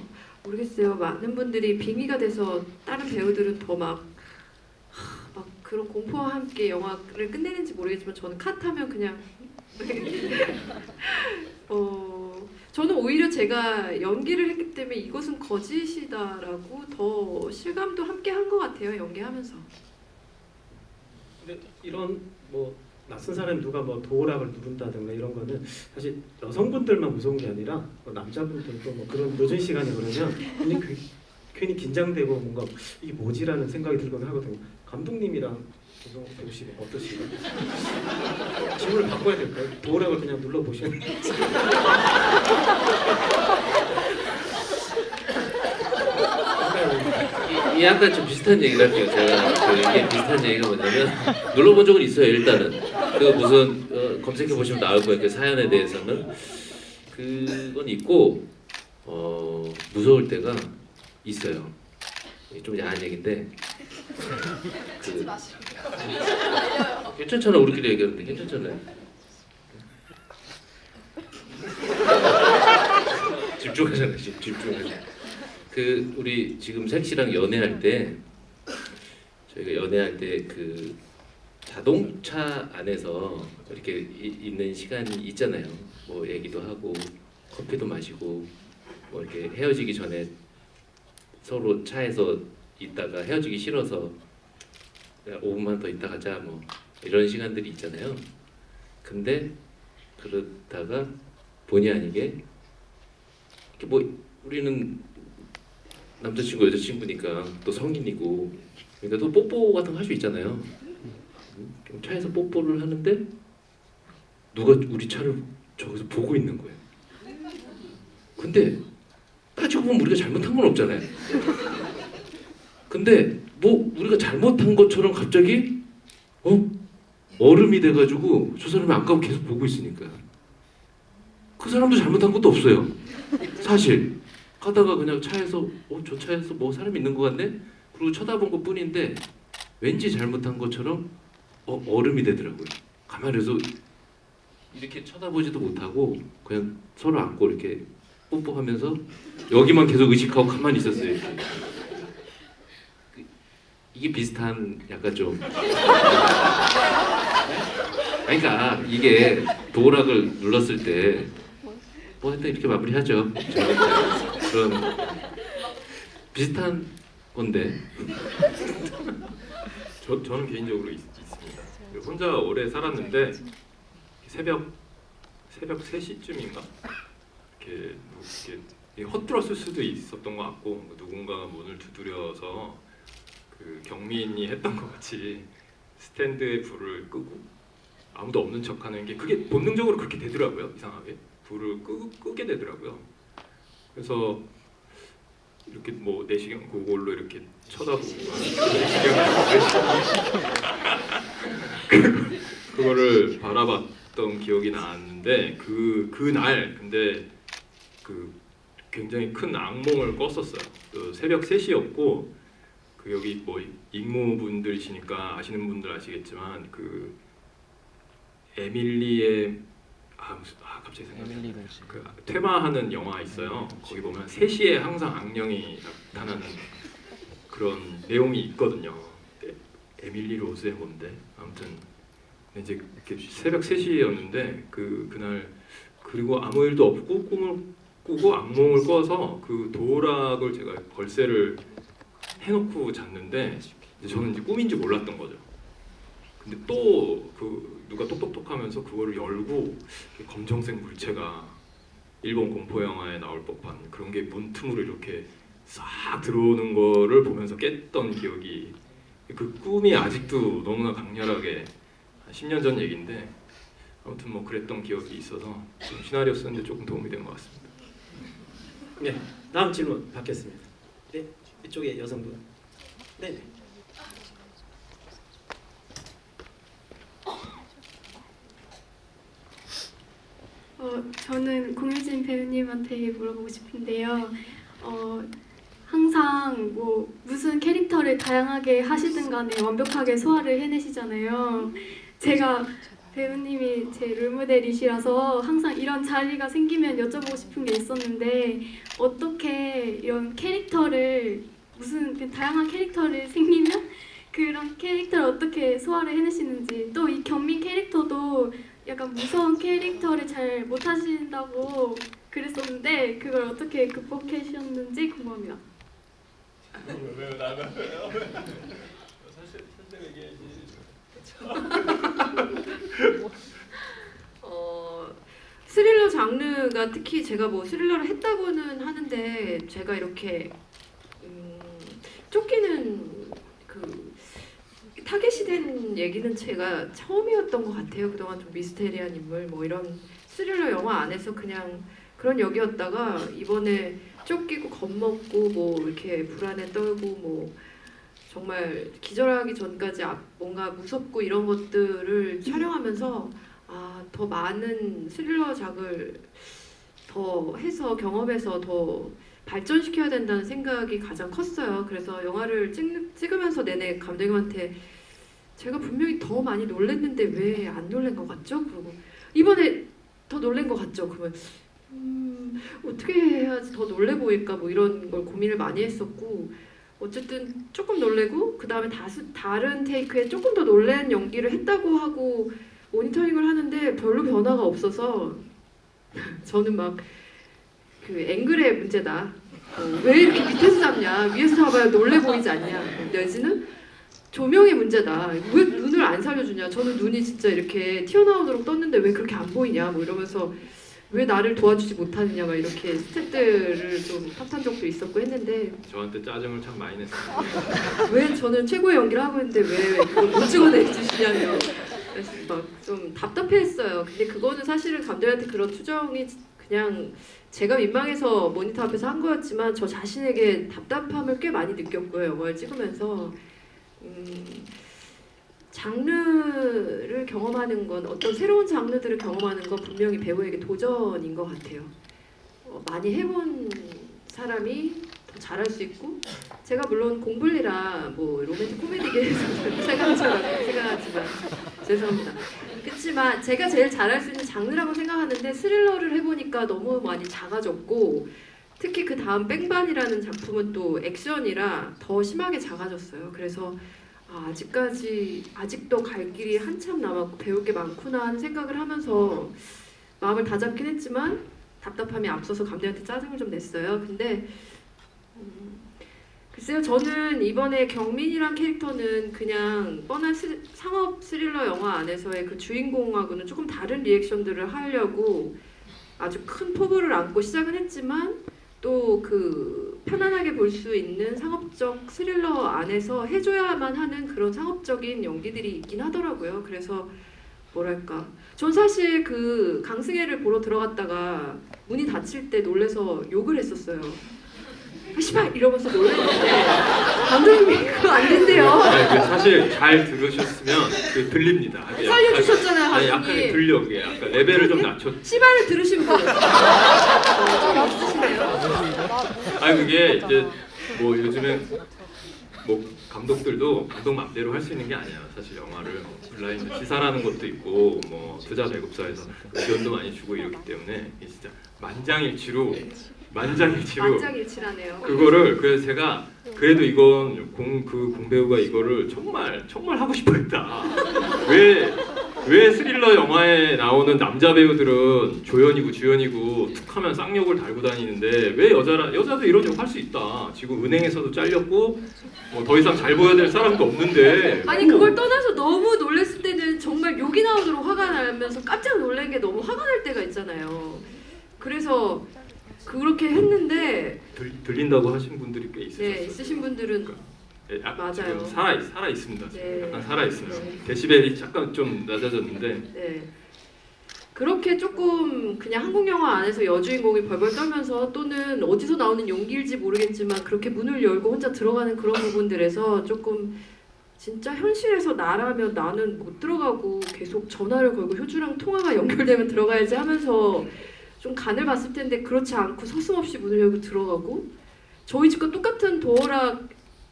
모르겠어요. 많은 분들이 빙의가 돼서 다른 배우들은 더 막 그런 공포와 함께 영화를 끝내는지 모르겠지만 저는 컷하면 그냥 저는 오히려 제가 연기를 했기 때문에 이것은 거짓이다라고 더 실감도 함께 한 것 같아요. 연기하면서. 근데 이런 뭐 낯선 사람이 누가 뭐 도어락을 누른다든가 이런 거는 사실 여성분들만 무서운 게 아니라 뭐 남자분들도 뭐 그런 늦은 시간에 그러면 괜히 긴장되고 뭔가 이게 뭐지라는 생각이 들곤 하거든요. 감독님이랑 조성욱 배우씨 어떠시고 질문을 바꿔야 될까요? 도어락을 그냥 눌러보시는 이 약간 좀 비슷한 얘기를 할게요. 제가 이게 비슷한 얘기가 뭐냐면 눌러본 적은 있어요. 일단은 그 무슨 검색해 보시면 나올 거예요. 그 사연에 대해서는 그건 있고 무서울 때가 있어요. 이게 좀 야한 얘기인데 그 괜찮잖아 우리끼리 얘기하는데 괜찮잖아요. 집중하잖아요. 집중하잖아요. 그 우리 지금 색 씨랑 연애할 때 저희가 연애할 때 그 자동차 안에서 이렇게 있는 시간이 있잖아요. 뭐 얘기도 하고 커피도 마시고 뭐 이렇게 헤어지기 전에 서로 차에서 있다가 헤어지기 싫어서 5분만 더 있다 가자 뭐 이런 시간들이 있잖아요. 근데 그러다가 본의 아니게 이렇게 뭐 우리는 남자친구 여자친구니까 또 성인이고 그러니까 또 뽀뽀 같은 거 할 수 있잖아요. 차에서 뽀뽀를 하는데 누가 우리 차를 저기서 보고 있는 거예요. 근데 따지고 보면 우리가 잘못한 건 없잖아요. 근데 뭐 우리가 잘못한 것처럼 갑자기 얼음이 돼가지고 저 사람이 아까부터 계속 보고 있으니까 그 사람도 잘못한 것도 없어요. 사실 가다가 그냥 차에서 저 차에서 뭐 사람이 있는 것 같네? 그리고 쳐다본 것 뿐인데 왠지 잘못한 것처럼 얼음이 되더라고요. 가만히 있어 이렇게 쳐다보지도 못하고 그냥 서로 안고 이렇게 뽀뽀하면서 여기만 계속 의식하고 가만히 있었어요. 이렇게. 이게 비슷한 약간 좀 그러니까 이게 도어락을 눌렀을 때 뭐 일단 이렇게 마무리하죠. 그런 비슷한 건데 저는 개인적으로 있습니다. 혼자 오래 살았는데 새벽 3시쯤인가 이렇게 헛들었을 수도 있었던 것 같고 누군가가 문을 두드려서 그 경미인이 했던 것 같이 스탠드에 불을 끄고 아무도 없는 척하는 게 그게 본능적으로 그렇게 되더라고요. 이상하게 불을 끄게 되더라고요. 그래서 이렇게 뭐 내시경 그걸로 이렇게 쳐다보고 그거를 바라봤던 기억이 나는데 그날 근데 그 굉장히 큰 악몽을 꿨었어요. 새벽 3시였고 그 여기 뭐 익모분들이시니까 아시는 분들 아시겠지만 그 에밀리의 갑자기 생각나. 그 퇴마하는 영화 있어요. 거기 보면 3시에 항상 악령이 나타나는 그런 내용이 있거든요. 에밀리 로즈의 뭔데 아무튼 이제 이렇게 새벽 3시였는데 그날 그리고 아무 일도 없고 꿈을 꾸고 악몽을 꿔서 그 도락을 제가 걸쇠를 해놓고 잤는데 이제 저는 이제 꿈인지 몰랐던 거죠. 근데 또 그 누가 똑똑똑하면서 그거를 열고 검정색 물체가 일본 공포 영화에 나올 법한 그런 게 문틈으로 이렇게 싹 들어오는 거를 보면서 깼던 기억이 그 꿈이 아직도 너무나 강렬하게 한 10년 전 얘기인데 아무튼 뭐 그랬던 기억이 있어서 좀 시나리오 쓰는데 조금 도움이 된 것 같습니다. 네, 다음 질문 받겠습니다. 네, 이쪽에 여성분. 네. 저는 공효진 배우님한테 물어보고 싶은데요. 항상 뭐 무슨 캐릭터를 다양하게 하시든 간에 완벽하게 소화를 해내시잖아요. 제가 배우님이 제 롤모델이시라서 항상 이런 자리가 생기면 여쭤보고 싶은 게 있었는데 어떻게 이런 캐릭터를 무슨 다양한 캐릭터를 생기면 그런 캐릭터를 어떻게 소화를 해내시는지 또 이 경민 캐릭터도 약간 무서운 캐릭터를 잘 못하신다고 그랬었는데 그걸 어떻게 극복하셨는지 궁금합니다. 왜 나가? 사실 얘기해야지. 스릴러 장르가 특히 제가 뭐 스릴러를 했다고는 하는데 제가 이렇게 쫓기는 그 타겟이 된 얘기는 제가 처음이었던 것 같아요. 그동안 좀 미스테리한 인물 뭐 이런 스릴러 영화 안에서 그냥 그런 역이었다가 이번에 쫓기고 겁먹고 뭐 이렇게 불안에 떨고 뭐 정말 기절하기 전까지 뭔가 무섭고 이런 것들을 촬영하면서 더 많은 스릴러작을 더 해서 경험해서 더 발전시켜야 된다는 생각이 가장 컸어요. 그래서 영화를 찍으면서 내내 감독님한테 제가 분명히 더 많이 놀랬는데 왜 안 놀란 것 같죠? 그리고 이번에 더 놀란 것 같죠? 그러면 어떻게 해야지 더 놀래 보일까 뭐 이런 걸 고민을 많이 했었고 어쨌든 조금 놀래고 그 다음에 다른 테이크에 조금 더 놀란 연기를 했다고 하고 모니터링을 하는데 별로 변화가 없어서 저는 막 그 앵글의 문제다. 왜 이렇게 밑에서 잡냐? 위에서 잡아야 놀래 보이지 않냐? 내지는 조명의 문제다. 왜 눈을 안 살려주냐? 저는 눈이 진짜 이렇게 튀어나오도록 떴는데 왜 그렇게 안 보이냐? 뭐 이러면서 왜 나를 도와주지 못하느냐? 막 이렇게 스태프들을 좀 탓한 적도 있었고 했는데 저한테 짜증을 참 많이 냈어요. 왜 저는 최고의 연기를 하고 있는데 왜 그걸 못 찍어내 주시냐며 그래서 막 좀 답답해했어요. 근데 그거는 사실은 감독한테 그런 투정이 그냥 제가 민망해서 모니터 앞에서 한 거였지만 저 자신에게 답답함을 꽤 많이 느꼈고요. 영화를 찍으면서 장르를 경험하는 건 어떤 새로운 장르들을 경험하는 건 분명히 배우에게 도전인 것 같아요. 많이 해본 사람이 더 잘할 수 있고 제가 물론 공불리라 뭐 로맨틱 코미디계에서 최강처럼 생각하지만 죄송합니다. 그렇지만 제가 제일 잘할 수 있는 장르라고 생각하는데 스릴러를 해보니까 너무 많이 작아졌고 특히 그 다음 뺑반이라는 작품은 또 액션이라 더 심하게 작아졌어요. 그래서 아직도 갈 길이 한참 남았고 배울 게 많구나 하는 생각을 하면서 마음을 다잡긴 했지만 답답함이 앞서서 감독한테 짜증을 좀 냈어요. 근데 글쎄요, 저는 이번에 경민이란 캐릭터는 그냥 뻔한 상업 스릴러 영화 안에서의 그 주인공하고는 조금 다른 리액션들을 하려고 아주 큰 포부를 안고 시작은 했지만 또 그 편안하게 볼 수 있는 상업적 스릴러 안에서 해줘야만 하는 그런 상업적인 연기들이 있긴 하더라고요. 그래서 뭐랄까, 전 사실 그 강승혜를 보러 들어갔다가 문이 닫힐 때 놀래서 욕을 했었어요. 씨발 이러면서 놀랐는데 감독님이 그거 안 된대요. 아니, 사실 잘 들으셨으면 들립니다. 살려주셨잖아요, 아니, 감독님. 약간 들려 그게. 약간 레벨을 좀 낮췄. 씨발을 들으신 분. 좀 있으시네요. 아니 그게 이제 뭐 요즘에 뭐 감독들도 감독 맘대로 할 수 있는 게 아니에요. 사실 영화를 블라인드 시사라는 것도 있고 뭐 투자 배급사에서 의견도 많이 주고 이렇기 때문에 이게 진짜 만장일치로 만장일치라네요. 그거를 그래서 제가 그래도 이건 공배우가 이거를 정말 하고 싶어했다. 왜 스릴러 영화에 나오는 남자 배우들은 조연이고 주연이고 툭하면 쌍욕을 달고 다니는데 왜 여자도 이런 욕 할 수 있다. 지금 은행에서도 잘렸고 뭐 더 이상 잘 보여야 될 사람도 없는데 아니 그걸 떠나서 너무 놀랬을 때는 정말 욕이 나오도록 화가 나면서 깜짝 놀란 게 너무 화가 날 때가 있잖아요. 그래서 그렇게 했는데 들린다고 하신 분들이 꽤 있으셨어요. 네 있으신 분들은 맞아요. 지금 살아 있습니다. 네. 약간 살아 있습니다. 네. 데시벨이 약간 좀 낮아졌는데 네. 그렇게 조금 그냥 한국 영화 안에서 여주인공이 벌벌 떨면서 또는 어디서 나오는 용기일지 모르겠지만 그렇게 문을 열고 혼자 들어가는 그런 부분들에서 조금 진짜 현실에서 나라면 나는 못 들어가고 계속 전화를 걸고 효주랑 통화가 연결되면 들어가야지 하면서 좀 간을 봤을 텐데 그렇지 않고 서슴없이 문을 열고 들어가고 저희 집과 똑같은 도어락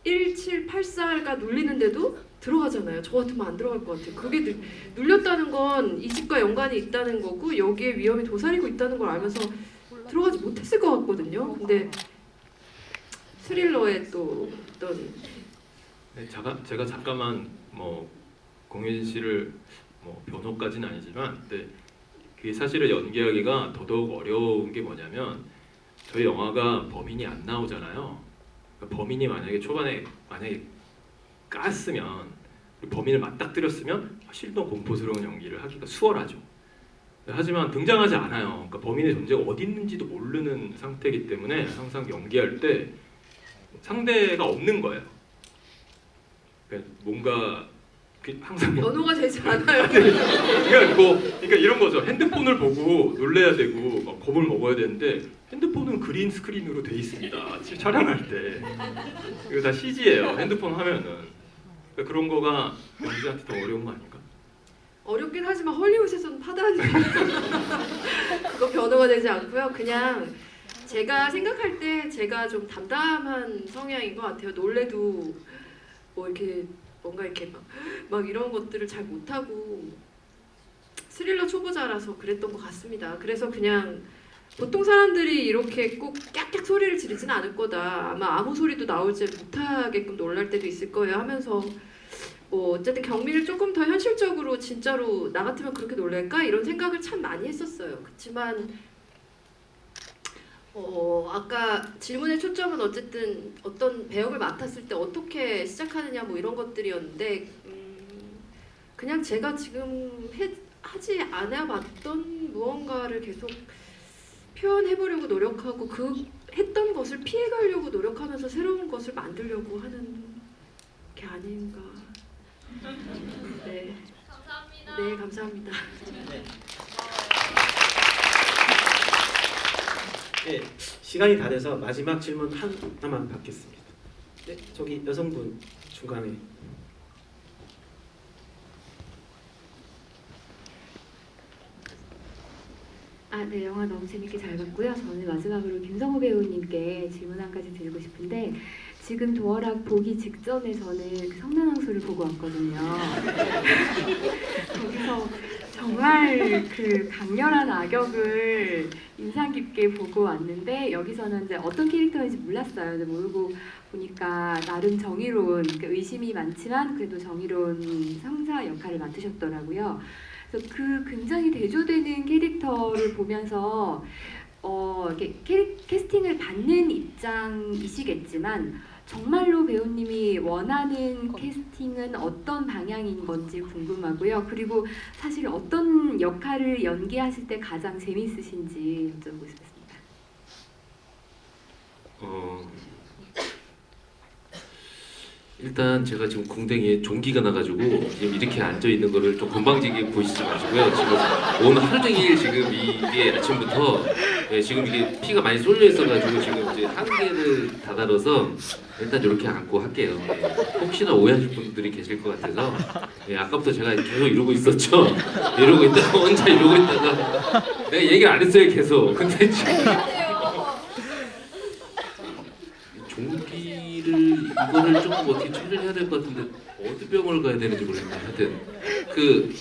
1784가 눌리는데도 들어가잖아요. 저 같으면 안 들어갈 것 같아요. 그게 눌렸다는 건 이 집과 연관이 있다는 거고 여기에 위험이 도사리고 있다는 걸 알면서 들어가지 못했을 것 같거든요. 근데 스릴러의 또 어떤 네, 제가 잠깐만 뭐 공효진 씨를 뭐 변호까지는 아니지만 근데 그게 사실은 연기하기가 더더욱 어려운 게 뭐냐면 저희 영화가 범인이 안 나오잖아요. 그러니까 범인이 만약에 초반에 깠으면 범인을 맞닥뜨렸으면 실도 공포스러운 연기를 하기가 수월하죠. 하지만 등장하지 않아요. 그러니까 범인의 존재가 어디 있는지도 모르는 상태이기 때문에 항상 연기할 때 상대가 없는 거예요. 그러니까 뭔가 항상 변호가 되지 않아요. 그러니까 이런 거죠. 핸드폰을 보고 놀래야 되고 막 겁을 먹어야 되는데 핸드폰은 그린 스크린으로 돼 있습니다. 촬영할 때 이거 다 CG예요. 핸드폰 화면은 그러니까 그런 거가 연기자한테 더 어려운 거 아닌가? 어렵긴 하지만 헐리우드에서는 파다하니까 그거 변호가 되지 않고요. 그냥 제가 생각할 때 제가 좀 담담한 성향인 것 같아요. 놀래도 뭐 이렇게 뭔가 이렇게 막 이런 것들을 잘 못하고 스릴러 초보자라서 그랬던 것 같습니다. 그래서 그냥 보통 사람들이 이렇게 꼭 깍깍 소리를 지르지는 않을 거다. 아마 아무 소리도 나오지 못하게끔 놀랄 때도 있을 거예요 하면서 뭐 어쨌든 경미를 조금 더 현실적으로 진짜로 나 같으면 그렇게 놀랄까? 이런 생각을 참 많이 했었어요. 그렇지만 아까 질문의 초점은 어쨌든 어떤 배역을 맡았을 때 어떻게 시작하느냐 뭐 이런 것들이었는데 그냥 제가 지금 하지 않아 봤던 무언가를 계속 표현해보려고 노력하고 그 했던 것을 피해가려고 노력하면서 새로운 것을 만들려고 하는 게 아닌가. 네. 감사합니다. 네, 감사합니다. 네, 시간이 다 돼서 마지막 질문 하나만 받겠습니다. 네, 저기 여성분 중간에. 네, 영화 너무 재밌게 잘 봤고요. 저는 마지막으로 김성호 배우님께 질문 한 가지 드리고 싶은데 지금 도어락 보기 직전에 저는 그 성난항소를 보고 왔거든요. 거기서 정말 그 강렬한 악역을 인상 깊게 보고 왔는데 여기서는 이제 어떤 캐릭터인지 몰랐어요. 근데 모르고 보니까 나름 정의로운, 그러니까 의심이 많지만 그래도 정의로운 상사 역할을 맡으셨더라고요. 그래서 그 굉장히 대조되는 캐릭터를 보면서 이렇게 캐스팅을 받는 입장이시겠지만 정말로 배우님이 원하는 캐스팅은 어떤 방향인 건지 궁금하고요. 그리고 사실 어떤 역할을 연기하실 때 가장 재미있으신지 여쭤보고 싶습니다. 일단 제가 지금 궁뎅이에 종기가 나가지고 지금 이렇게 앉아 있는 거를 좀 건방지게 보시지 마시고요. 지금 오늘 하루 종일 지금 이게 아침부터 지금 이게 피가 많이 쏠려 있어가지고 지금 이제 한계를 다다라서 일단 이렇게 앉고 할게요. 혹시나 오해하실 분들이 계실 것 같아서 아까부터 제가 계속 이러고 있었죠. 이러고 있다가 혼자 이러고 있다가 내가 얘기를 안 했어요 계속. 근데 지금 종기를 이거를 조금 어떻게 처리해야 될 것 같은데 어디 병원을 가야 되는지 모르겠네. 하여튼 그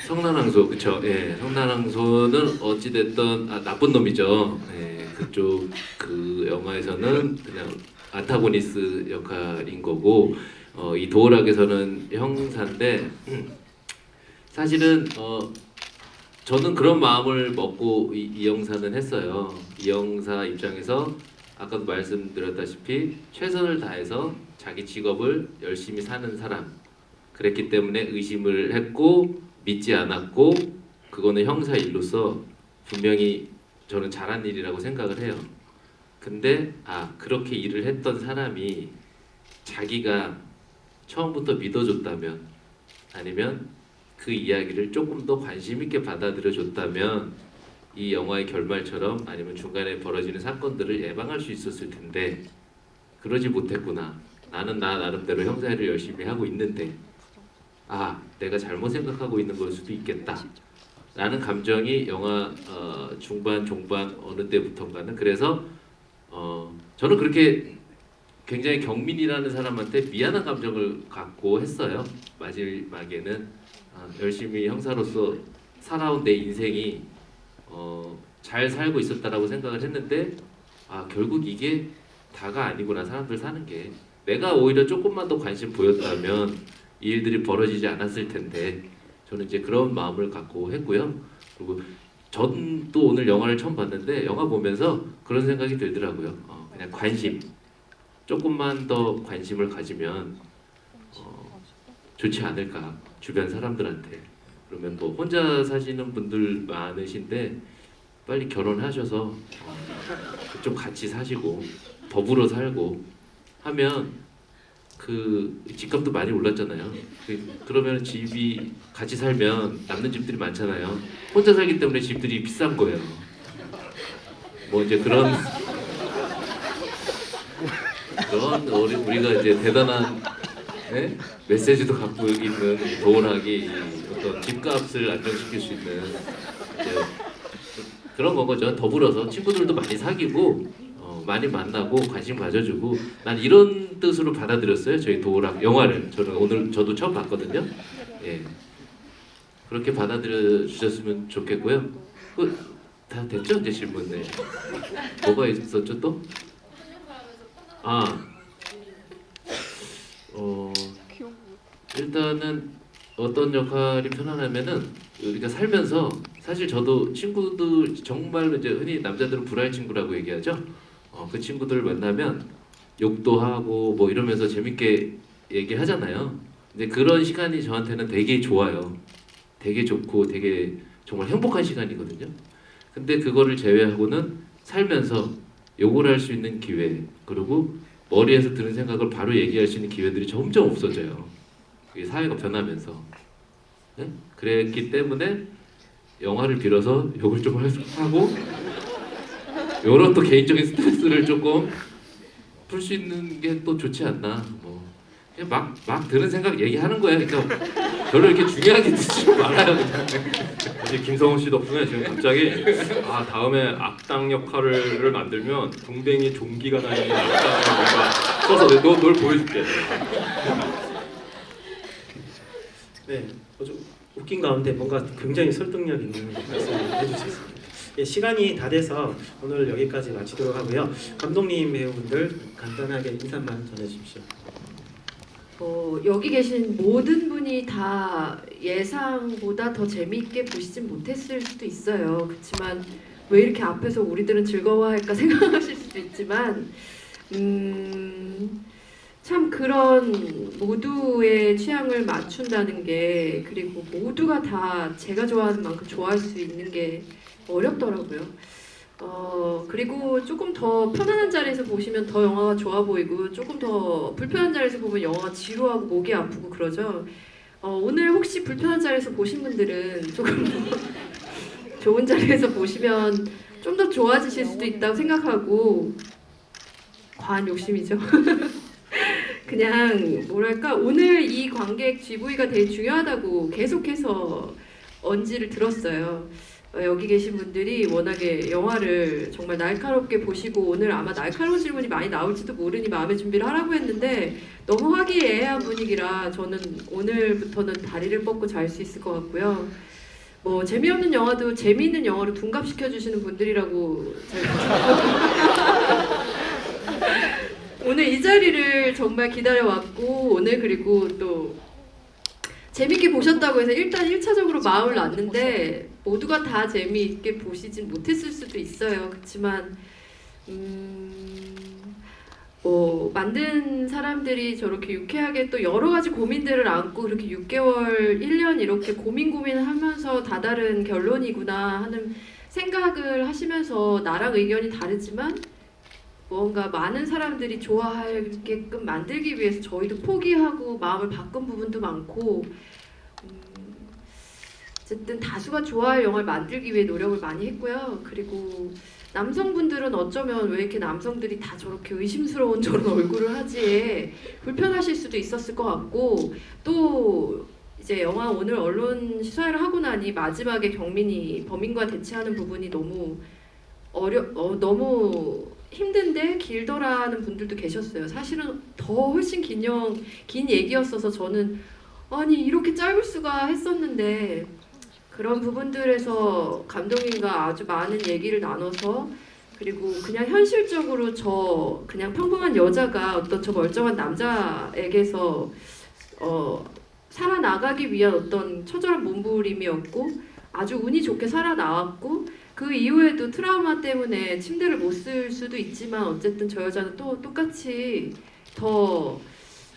성난항소 그쵸? 예, 성난항소는 어찌 됐던 나쁜 놈이죠. 예, 그쪽 그 영화에서는 그냥 안타고니스 역할인 거고 이 도어락에서는 형사인데 사실은 저는 그런 마음을 먹고 이 영사는 했어요. 이 영사 입장에서 아까도 말씀드렸다시피 최선을 다해서 자기 직업을 열심히 사는 사람 그랬기 때문에 의심을 했고 믿지 않았고 그거는 형사 일로서 분명히 저는 잘한 일이라고 생각을 해요. 근데 그렇게 일을 했던 사람이 자기가 처음부터 믿어줬다면 아니면 그 이야기를 조금 더 관심 있게 받아들여 줬다면 이 영화의 결말처럼 아니면 중간에 벌어지는 사건들을 예방할 수 있었을 텐데 그러지 못했구나. 나는 나 나름대로 형사 일을 열심히 하고 있는데 내가 잘못 생각하고 있는 걸 수도 있겠다 라는 감정이 영화 중반 종반 어느 때부턴가는 그래서 저는 그렇게 굉장히 경민이라는 사람한테 미안한 감정을 갖고 했어요. 마지막에는 열심히 형사로서 살아온 내 인생이 잘 살고 있었다라고 생각을 했는데 결국 이게 다가 아니구나. 사람들 사는 게 내가 오히려 조금만 더 관심 보였다면 이 일들이 벌어지지 않았을 텐데 저는 이제 그런 마음을 갖고 했고요. 그리고 전 또 오늘 영화를 처음 봤는데 영화 보면서 그런 생각이 들더라고요. 그냥 관심 조금만 더 관심을 가지면 좋지 않을까 주변 사람들한테. 그러면 뭐 혼자 사시는 분들 많으신데 빨리 결혼하셔서 좀 같이 사시고 더불어 살고 하면 그 집값도 많이 올랐잖아요. 그러면 집이 같이 살면 남는 집들이 많잖아요. 혼자 살기 때문에 집들이 비싼 거예요. 뭐 이제 그런 우리가 이제 대단한 메시지도 갖고 있는 도어락이 어떤 집값을 안정시킬 수 있는 이제 그런 거죠. 더불어서 친구들도 많이 사귀고 많이 만나고 관심 가져주고 난 이런 뜻으로 받아들였어요. 저희 도어락 영화를 저는 오늘 저도 처음 봤거든요. 예, 그렇게 받아들여 주셨으면 좋겠고요. 다 됐죠 이제 질문. 네. 뭐가 있었죠 또? 일단은 어떤 역할이 편안하면은 우리가 살면서 사실 저도 친구들 정말로 이제 흔히 남자들은 불알 친구라고 얘기하죠. 그 친구들 만나면 욕도 하고 뭐 이러면서 재밌게 얘기하잖아요. 근데 그런 시간이 저한테는 되게 좋아요. 되게 좋고 되게 정말 행복한 시간이거든요. 근데 그거를 제외하고는 살면서 욕을 할 수 있는 기회 그리고 머리에서 드는 생각을 바로 얘기할 수 있는 기회들이 점점 없어져요. 이게 사회가 변하면서. 네? 그랬기 때문에 영화를 빌어서 욕을 좀 하고 이런 또 개인적인 스트레스를 조금 풀 수 있는 게 또 좋지 않나. 뭐 그냥 막 드는 생각 얘기하는 거예요. 그러니까 별로 이렇게 중요하게 듣지 말아요. 그냥. 사실 김성훈 씨 덕분에 지금 갑자기 다음에 악당 역할을 만들면 둥뱅이 종기가 나는 악당을 내가 써서 널 보여줄게. 네, 좀 웃긴 가운데 뭔가 굉장히 설득력 있는 말씀을 해주셨습니다. 예, 시간이 다 돼서 오늘 여기까지 마치도록 하고요. 감독님 배우분들 간단하게 인사만 전해주십시오. 여기 계신 모든 분이 다 예상보다 더 재미있게 보시진 못했을 수도 있어요. 그렇지만 왜 이렇게 앞에서 우리들은 즐거워할까 생각하실 수도 있지만 참 그런 모두의 취향을 맞춘다는 게 그리고 모두가 다 제가 좋아하는 만큼 좋아할 수 있는 게 어렵더라고요. 그리고 조금 더 편안한 자리에서 보시면 더 영화가 좋아 보이고 조금 더 불편한 자리에서 보면 영화가 지루하고 목이 아프고 그러죠. 오늘 혹시 불편한 자리에서 보신 분들은 조금 더 좋은 자리에서 보시면 좀 더 좋아지실 수도 있다고 생각하고 과한 욕심이죠. 그냥 뭐랄까 오늘 이 관객 GV가 되게 중요하다고 계속해서 언지를 들었어요. 여기 계신 분들이 워낙에 영화를 정말 날카롭게 보시고 오늘 아마 날카로운 질문이 많이 나올지도 모르니 마음의 준비를 하라고 했는데 너무 화기애애한 분위기라 저는 오늘부터는 다리를 뻗고 잘 수 있을 것 같고요. 뭐 재미없는 영화도 재미있는 영화로 둔갑시켜 주시는 분들이라고 잘 오늘 이 자리를 정말 기다려왔고 오늘 그리고 또 재밌게 보셨다고 해서 일단 1차적으로 마음을 놨는데 모두가 다 재미있게 보시진 못했을 수도 있어요. 그렇지만 뭐 만든 사람들이 저렇게 유쾌하게 또 여러 가지 고민들을 안고 그렇게 6개월, 1년 이렇게 고민하면서 다다른 결론이구나 하는 생각을 하시면서 나랑 의견이 다르지만 뭔가 많은 사람들이 좋아하게끔 만들기 위해서 저희도 포기하고 마음을 바꾼 부분도 많고 어쨌든 다수가 좋아할 영화를 만들기 위해 노력을 많이 했고요. 그리고 남성분들은 어쩌면 왜 이렇게 남성들이 다 저렇게 의심스러운 저런 얼굴을 하지 불편하실 수도 있었을 것 같고 또 이제 영화 오늘 언론 시사회를 하고 나니 마지막에 경민이 범인과 대치하는 부분이 너무 너무 힘든데 길더라는 분들도 계셨어요. 사실은 더 훨씬 긴 얘기였어서 저는 아니 이렇게 짧을 수가 했었는데 그런 부분들에서 감독님과 아주 많은 얘기를 나눠서 그리고 그냥 현실적으로 저 그냥 평범한 여자가 어떤 저 멀쩡한 남자에게서 살아나가기 위한 어떤 처절한 몸부림이었고 아주 운이 좋게 살아나왔고 그 이후에도 트라우마 때문에 침대를 못 쓸 수도 있지만 어쨌든 저 여자는 또 똑같이 더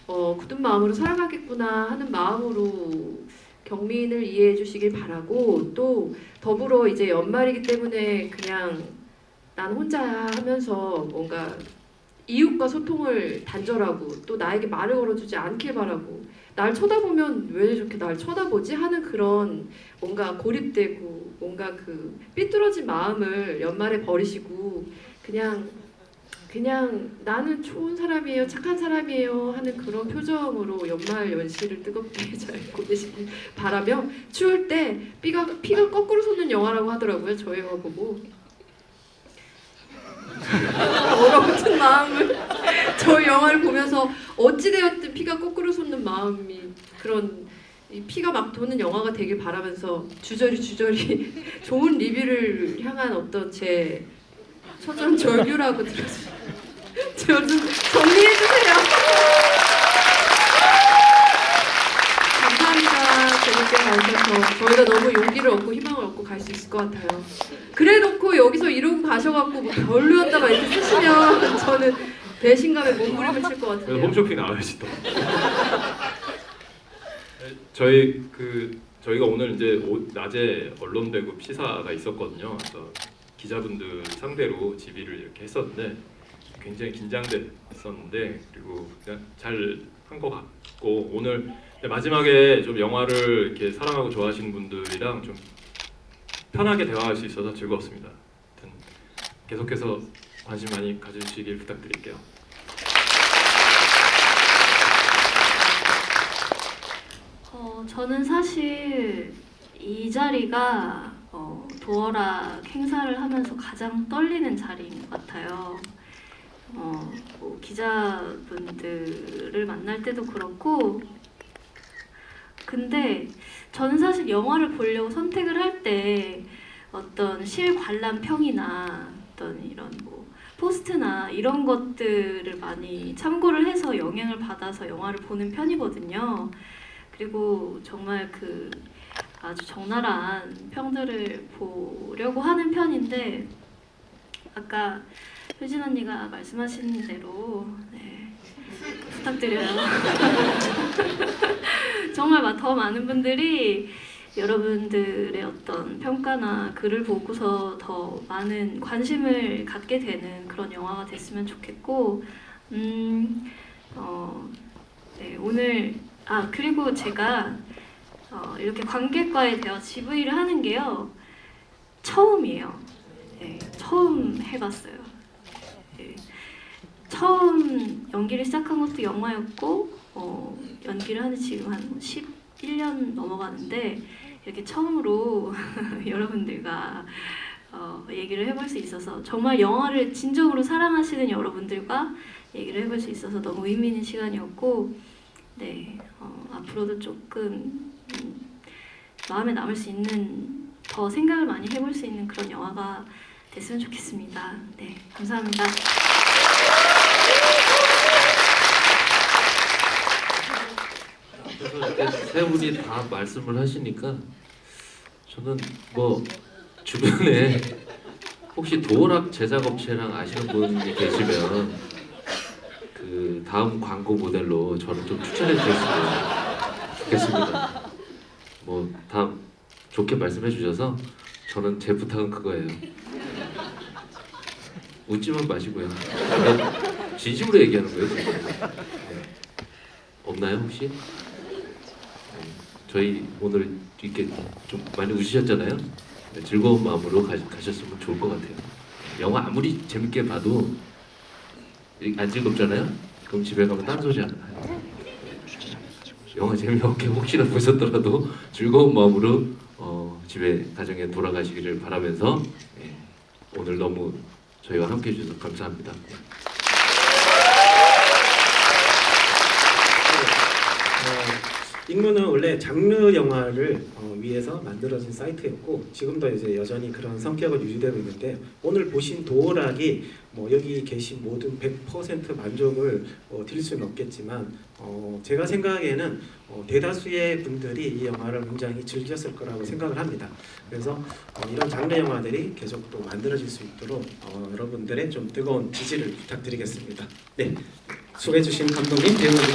굳은 마음으로 살아가겠구나 하는 마음으로 경민을 이해해 주시길 바라고 또 더불어 이제 연말이기 때문에 그냥 난 혼자야 하면서 뭔가 이웃과 소통을 단절하고 또 나에게 말을 걸어주지 않길 바라고 날 쳐다보면 왜 저렇게 날 쳐다보지 하는 그런 뭔가 고립되고 뭔가 그 삐뚤어진 마음을 연말에 버리시고 그냥 나는 좋은 사람이에요, 착한 사람이에요 하는 그런 표정으로 연말 연시를 뜨겁게 잘 보내시길 바라며 추울 때 피가 거꾸로 솟는 영화라고 하더라고요. 저 영화 보고 얼어붙은 마음을 저 영화를 보면서 어찌되었든 피가 거꾸로 솟는 마음이 그런 이 피가 막 도는 영화가 되길 바라면서 주저리 좋은 리뷰를 향한 어떤 제 처전 절규라고 들었어요. 저 좀 정리해주세요. 감사합니다. 재밌게 봐주셔서 저희가 너무 용기를 얻고 희망을 얻고 갈 수 있을 것 같아요. 그래놓고 여기서 이러고 가셔갖고 뭐 별로였다 막 이렇게 쓰시면 저는 배신감에 몸부림을 칠 것 그래서 같은데요. 홈쇼핑 나와야지 또. 저희가 오늘 이제 낮에 언론 배급 시사가 있었거든요. 그래서 기자분들 상대로 지휘를 이렇게 했었는데 굉장히 긴장됐었는데 그리고 그냥 잘 한 것 같고 오늘 마지막에 좀 영화를 이렇게 사랑하고 좋아하시는 분들이랑 좀 편하게 대화할 수 있어서 즐거웠습니다. 하여튼 계속해서 관심 많이 가져주시길 부탁드릴게요. 저는 사실 이 자리가 도어락 행사를 하면서 가장 떨리는 자리인 것 같아요. 뭐 기자분들을 만날 때도 그렇고 근데 저는 사실 영화를 보려고 선택을 할 때 어떤 실관람 평이나 어떤 이런 뭐 포스트나 이런 것들을 많이 참고를 해서 영향을 받아서 영화를 보는 편이거든요. 그리고 정말 그 아주 적나라한 평들을 보려고 하는 편인데 아까 효진 언니가 말씀하신 대로 부탁드려요. 정말 더 많은 분들이 여러분들의 어떤 평가나 글을 보고서 더 많은 관심을 갖게 되는 그런 영화가 됐으면 좋겠고 오늘 그리고 제가 이렇게 관객과의 대화 GV를 하는 게요 처음이에요. 처음 해봤어요. 처음 연기를 시작한 것도 영화였고 연기를 하는 지금 한 11년 넘어가는데 이렇게 처음으로 여러분들과 얘기를 해볼 수 있어서 정말 영화를 진정으로 사랑하시는 여러분들과 얘기를 해볼 수 있어서 너무 의미 있는 시간이었고, 네, 앞으로도 조금 마음에 남을 수 있는, 더 생각을 많이 해볼 수 있는 그런 영화가 됐으면 좋겠습니다. 네, 감사합니다. 그래서 이렇게 세 분이 다 말씀을 하시니까 저는 뭐 주변에 혹시 도어락 제작업체랑 아시는 분이 계시면 그 다음 광고 모델로 저를 좀 추천해 주셨으면 좋겠습니다. 뭐 다 좋게 말씀해 주셔서 저는 제 부탁은 그거예요. 웃지만 마시고요. 진심으로 얘기하는 거예요. 지금. 네. 없나요 혹시? 저희 오늘 이렇게 좀 많이 웃으셨잖아요. 네, 즐거운 마음으로 가셨으면 좋을 것 같아요. 영화 아무리 재밌게 봐도 안 즐겁잖아요. 그럼 집에 가면 딴소리 하는 거예요. 영화 재미없게 혹시나 보셨더라도 즐거운 마음으로 집에 가정에 돌아가시기를 바라면서 오늘 너무 저희와 함께 해주셔서 감사합니다. 익문은 원래 장르 영화를 위해서 만들어진 사이트였고 지금도 이제 여전히 그런 성격을 유지되고 있는데, 오늘 보신 도어락이 뭐 여기 계신 모든 100% 만족을 드릴 수는 없겠지만 제가 생각에는 대다수의 분들이 이 영화를 굉장히 즐겼을 거라고 생각을 합니다. 그래서 이런 장르 영화들이 계속 또 만들어질 수 있도록 여러분들의 좀 뜨거운 지지를 부탁드리겠습니다. 네, 소개해 주신 감독님, 배우님들